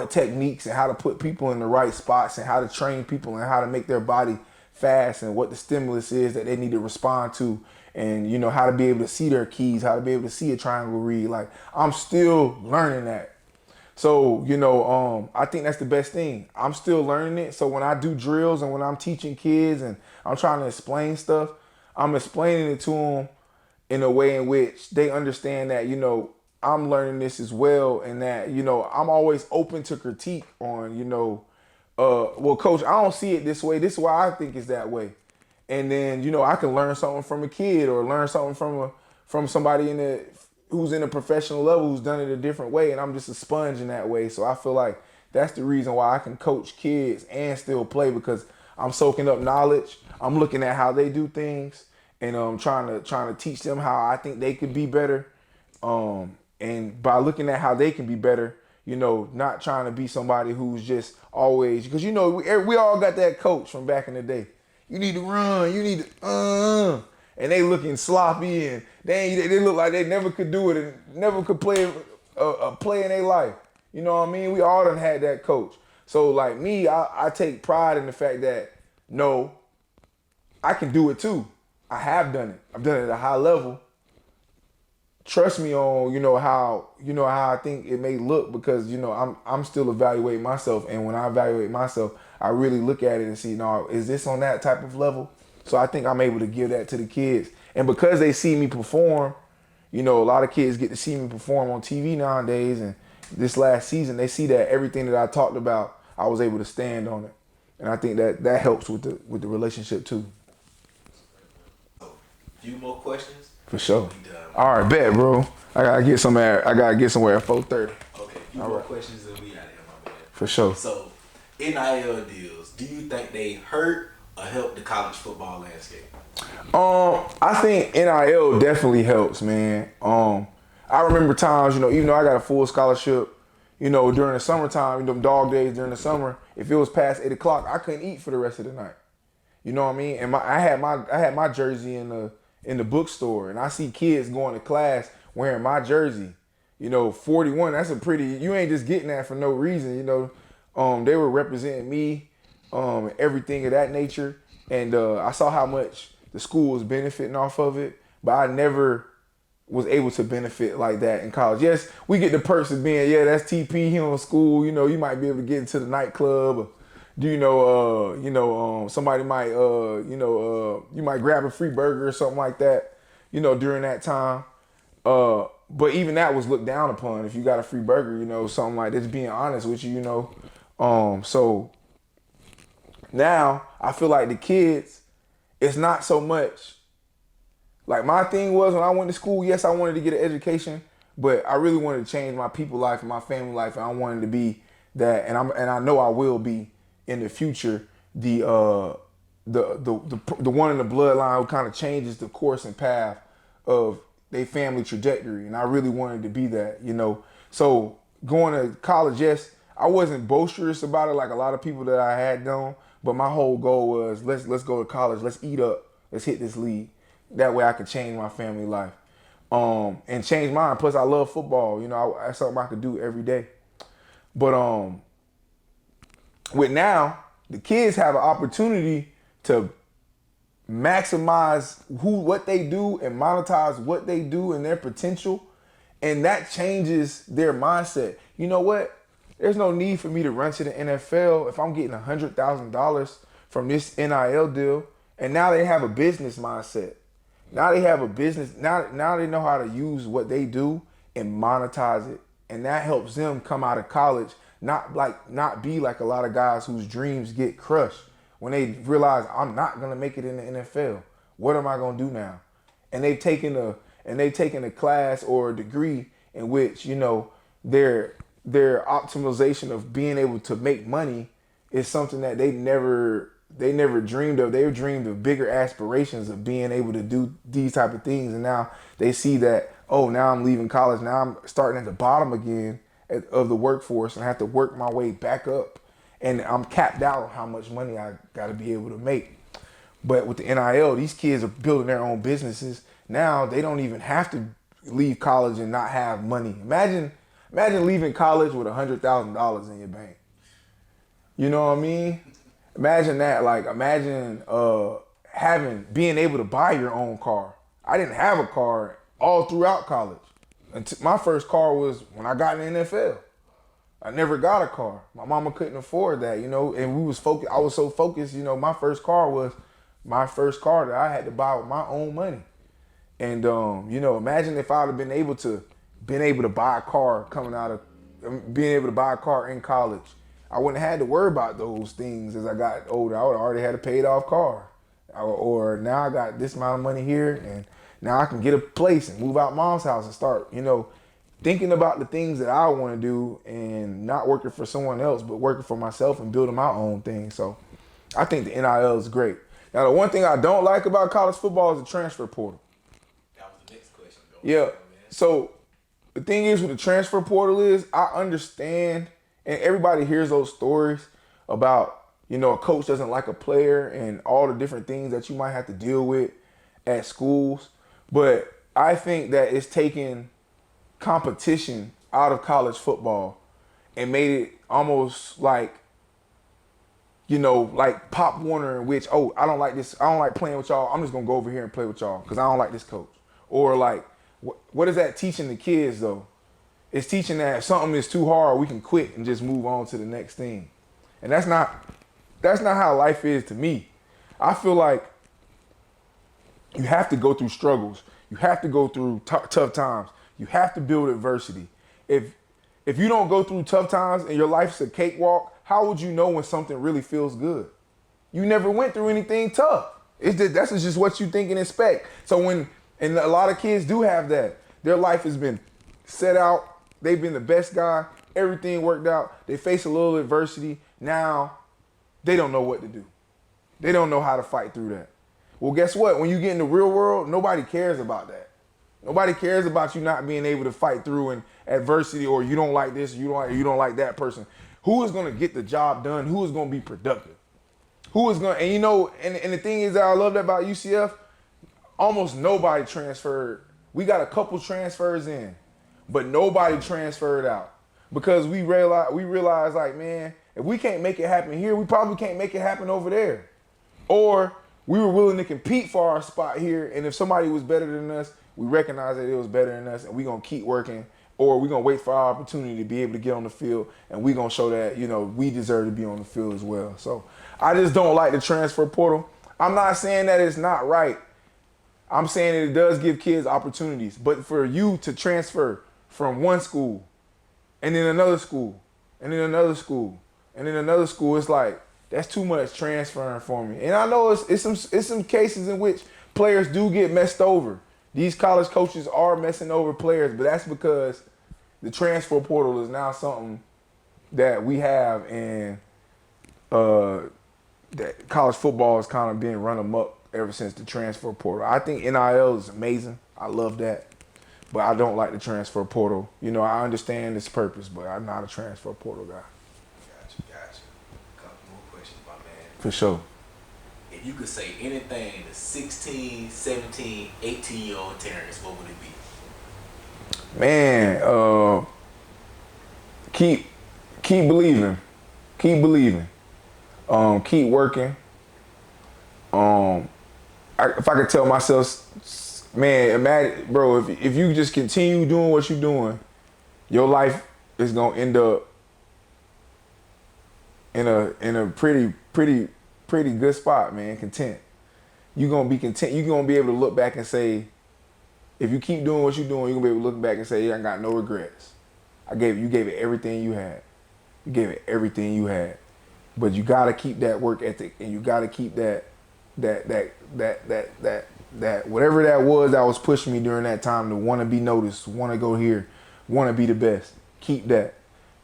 S2: techniques, and how to put people in the right spots, and how to train people, and how to make their body fast, and what the stimulus is that they need to respond to, and how to be able to see their keys, how to be able to see a triangle read. Like, I'm still learning that. So, I think that's the best thing. I'm still learning it. So when I do drills and when I'm teaching kids and I'm trying to explain stuff, I'm explaining it to them in a way in which they understand that, I'm learning this as well, and that, I'm always open to critique on, well, coach, I don't see it this way. This is why I think it's that way. And then, I can learn something from a kid, or learn something from somebody who's in a professional level, who's done it a different way, and I'm just a sponge in that way. So I feel like that's the reason why I can coach kids and still play, because I'm soaking up knowledge. I'm looking at how they do things, and trying to teach them how I think they could be better. And by looking at how they can be better, not trying to be somebody who's just always, because we all got that coach from back in the day. You need to run. You need to and they looking sloppy, and they look like they never could do it and never could play a play in their life. You know what I mean? We all done had that coach. So like me, I take pride in the fact that, no, I can do it too. I have done it. I've done it at a high level. Trust me on, how I think it may look, because, I'm still evaluating myself. And when I evaluate myself, I really look at it and see, no, is this on that type of level? So I think I'm able to give that to the kids. And because they see me perform, a lot of kids get to see me perform on TV nowadays. And this last season, they see that everything that I talked about, I was able to stand on it. And I think that helps with the relationship too.
S1: Few more questions.
S2: For sure.
S1: We done.
S2: All right, bet, bro. I gotta get somewhere. I gotta get somewhere at 4:30.
S1: Okay, few more questions and we out of here, my man.
S2: For sure.
S1: So, NIL deals. Do you think they hurt or help the college football landscape?
S2: I think NIL definitely helps, man. I remember times, even though I got a full scholarship, during the summertime, them dog days during the summer, if it was past 8 o'clock, I couldn't eat for the rest of the night. You know what I mean? And I had my jersey in the bookstore, and I see kids going to class wearing my jersey. 41. That's a pretty. You ain't just getting that for no reason. They were representing me, everything of that nature, and I saw how much the school was benefiting off of it, but I never was able to benefit like that in college. Yes, we get the perks of being, that's TP, he on school, you might be able to get into the nightclub, or, somebody might, you might grab a free burger or something like that, during that time. But even that was looked down upon if you got a free burger, something like this, being honest with you, So now I feel like the kids, it's not so much. Like my thing was when I went to school, yes, I wanted to get an education, but I really wanted to change my people life and my family life, and I wanted to be that, and I know I will be in the future the one in the bloodline who kind of changes the course and path of their family trajectory, and I really wanted to be that, So going to college, yes, I wasn't boisterous about it like a lot of people that I had done, but my whole goal was let's go to college, let's eat up, let's hit this league. That way I could change my family life, and change mine. Plus, I love football. That's something I could do every day. But with now, the kids have an opportunity to maximize what they do and monetize what they do and their potential, and that changes their mindset. You know what? There's no need for me to run to the NFL if I'm getting $100,000 from this NIL deal, and now they have a business mindset. Now they have a business. Now they know how to use what they do and monetize it, and that helps them come out of college not be like a lot of guys whose dreams get crushed when they realize I'm not gonna make it in the NFL. What am I gonna do now? And they've taken a class or a degree in which their optimization of being able to make money is something that they never dreamed of. They dreamed of bigger aspirations of being able to do these type of things. And now they see that, now I'm leaving college. Now I'm starting at the bottom again of the workforce and I have to work my way back up. And I'm capped out on how much money I got to be able to make. But with the NIL, these kids are building their own businesses. Now they don't even have to leave college and not have money. Imagine leaving college with $100,000 in your bank. You know what I mean? Imagine that. Imagine being able to buy your own car. I didn't have a car all throughout college. My first car was when I got in the NFL. I never got a car. My mama couldn't afford that, and we was focused. I was so focused, my first car was my first car that I had to buy with my own money. And imagine if I'd have been able to buy a car being able to buy a car in college. I wouldn't have had to worry about those things as I got older. I would have already had a paid off car. Or now I got this amount of money here, and now I can get a place and move out mom's house and start, thinking about the things that I want to do and not working for someone else, but working for myself and building my own thing. So I think the NIL is great. Now, the one thing I don't like about college football is the transfer portal.
S1: That was the next question.
S2: Yeah. So the thing is with the transfer portal is I understand, and everybody hears those stories about, a coach doesn't like a player and all the different things that you might have to deal with at schools. But I think that it's taken competition out of college football and made it almost like, like Pop Warner, in which, I don't like this. I don't like playing with y'all. I'm just going to go over here and play with y'all because I don't like this coach. Or like, what is that teaching the kids though? It's teaching that if something is too hard, we can quit and just move on to the next thing. And that's not how life is to me. I feel like you have to go through struggles. You have to go through tough times. You have to build adversity. If you don't go through tough times and your life's a cakewalk, how would you know when something really feels good? You never went through anything tough. That's just what you think and expect. So and a lot of kids do have that. Their life has been set out. They've been the best guy. Everything worked out. They face a little adversity. Now they don't know what to do. They don't know how to fight through that. Well, guess what? When you get in the real world, nobody cares about that. Nobody cares about you not being able to fight through in adversity, or you don't like this, you don't like that person. Who is going to get the job done? Who is going to be productive? Who is going to, and you know, and the thing is that I love that about UCF, almost nobody transferred. We got a couple transfers in, but nobody transferred out. Because we realize like, man, if we can't make it happen here, we probably can't make it happen over there. Or we were willing to compete for our spot here, and if somebody was better than us, we recognize that it was better than us, and we're going to keep working, or we're going to wait for our opportunity to be able to get on the field, and we're going to show that, you know, we deserve to be on the field as well. So I just don't like the transfer portal. I'm not saying that it's not right. I'm saying that it does give kids opportunities. But for you to transfer from one school and then another school and then another school and then another school, it's like, that's too much transferring for me. And I know it's some cases in which players do get messed over. These college coaches are messing over players, but that's because the transfer portal is now something that we have, and that college football is kind of being run amok ever since the transfer portal. I think NIL is amazing. I love that. But I don't like the transfer portal. You know, I understand its purpose, but I'm not a transfer portal guy.
S1: Gotcha. A couple more questions, my man.
S2: For sure.
S1: If you could say anything to 16, 17, 18-year-old Terrance, what would it be?
S2: Man, keep believing. Keep believing. Keep working. If I could tell myself, man, imagine, bro, if you just continue doing what you're doing, your life is gonna end up in a pretty good spot, man. Content. You're gonna be content. You're gonna be able to look back and say, if you keep doing what you're doing, you're gonna be able to look back and say, yeah, I got no regrets. You gave it everything you had. You gave it everything you had. But you gotta keep that work ethic, and you gotta keep that whatever that was pushing me during that time to want to be noticed, want to go here, want to be the best. Keep that.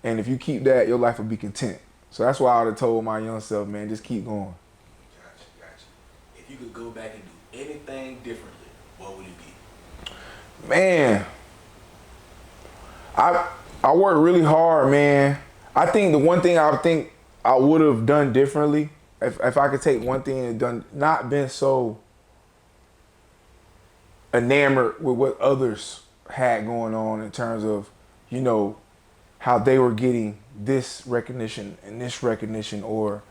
S2: And if you keep that, your life will be content. So that's why I would have told my young self, man, just keep going.
S1: Gotcha. If you could go back and do anything differently, what would it be?
S2: Man, I worked really hard, man. I think the one thing I would have done differently, if I could take one thing and not been so enamored with what others had going on in terms of, you know, how they were getting this recognition and this recognition, or,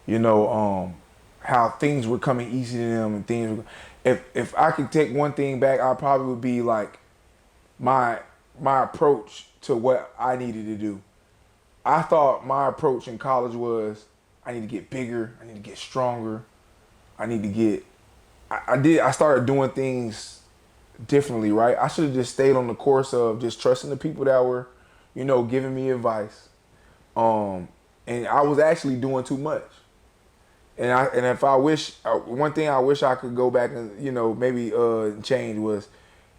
S2: you know, how things were coming easy to them and things. If I could take one thing back, I probably would be like my approach to what I needed to do. I thought my approach in college was, I need to get bigger, I need to get stronger, I need to get. I started doing things differently, right? I should have just stayed on the course of just trusting the people that were, you know, giving me advice. And I was actually doing too much. And if I wish, one thing I wish I could go back and, you know, maybe change was,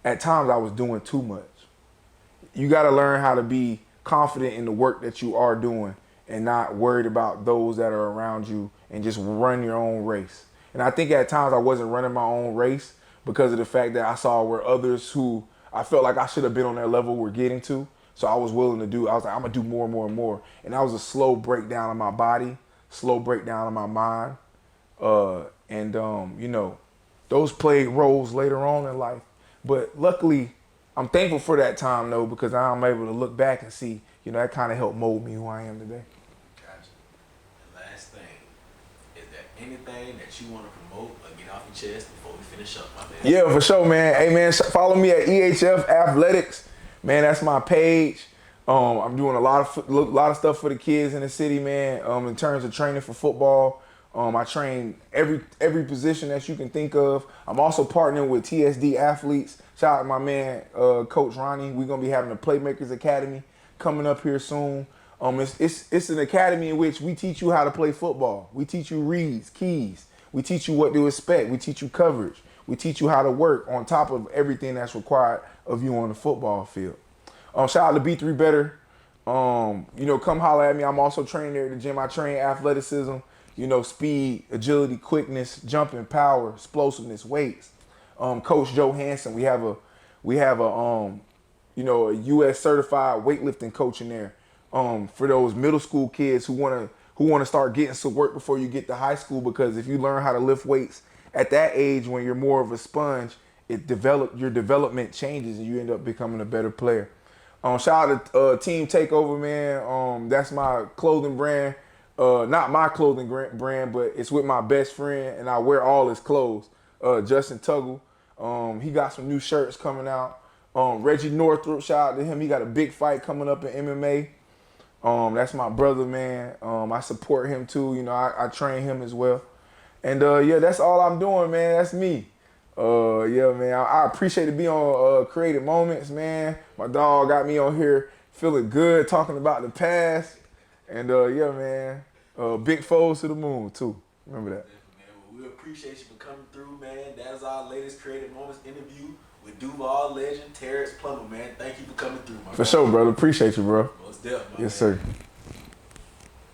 S2: at times I was doing too much. You got to learn how to be confident in the work that you are doing and not worried about those that are around you, and just run your own race. And I think at times I wasn't running my own race because of the fact that I saw where others who I felt like I should have been on their level were getting to. So I was willing to do, I was like, I'm gonna do more and more and more. And that was a slow breakdown of my body, slow breakdown of my mind. You know, those played roles later on in life. But luckily, I'm thankful for that time though, because I'm able to look back and see, you know, that kind of helped mold me who I am today.
S1: Gotcha. The last thing, is there anything that you want to promote or get off your chest before we finish up, my man?
S2: Yeah, for sure, man. Hey, man, follow me at EHF Athletics. Man, that's my page. I'm doing a lot of stuff for the kids in the city, man. In terms of training for football, I train every position that you can think of. I'm also partnering with TSD Athletes. Shout out to my man, Coach Ronnie. We're gonna be having a Playmakers Academy coming up here soon. It's an academy in which we teach you how to play football. We teach you reads, keys. We teach you what to expect. We teach you coverage. We teach you how to work on top of everything that's required of you on the football field. Shout out to B3 Better. Come holler at me. I'm also training there at the gym. I train athleticism, speed, agility, quickness, jumping, power, explosiveness, weights. Coach Joe Hansen, we have a U.S. certified weightlifting coach in there. For those middle school kids who wanna start getting some work before you get to high school, because if you learn how to lift weights at that age when you're more of a sponge, your development changes and you end up becoming a better player. Shout out to Team Takeover, man. That's my clothing brand. Not my clothing brand, but it's with my best friend, and I wear all his clothes. Justin Tuggle. He got some new shirts coming out. Reggie Northrup, shout out to him. He got a big fight coming up in MMA. That's my brother, man. I support him too. I train him as well. And that's all I'm doing, man. That's me. Man, I appreciate it being on Creative Moments, man. My dog got me on here feeling good, talking about the past. And man, big foes to the moon too. Remember that.
S1: Man, well, we appreciate you for coming through, man. That is our latest Creative Moments interview with Duval legend Terrance Plummer, man. Thank you for coming through, my
S2: For sure, brother. Appreciate you, bro.
S1: Most definitely.
S2: Yes, sir.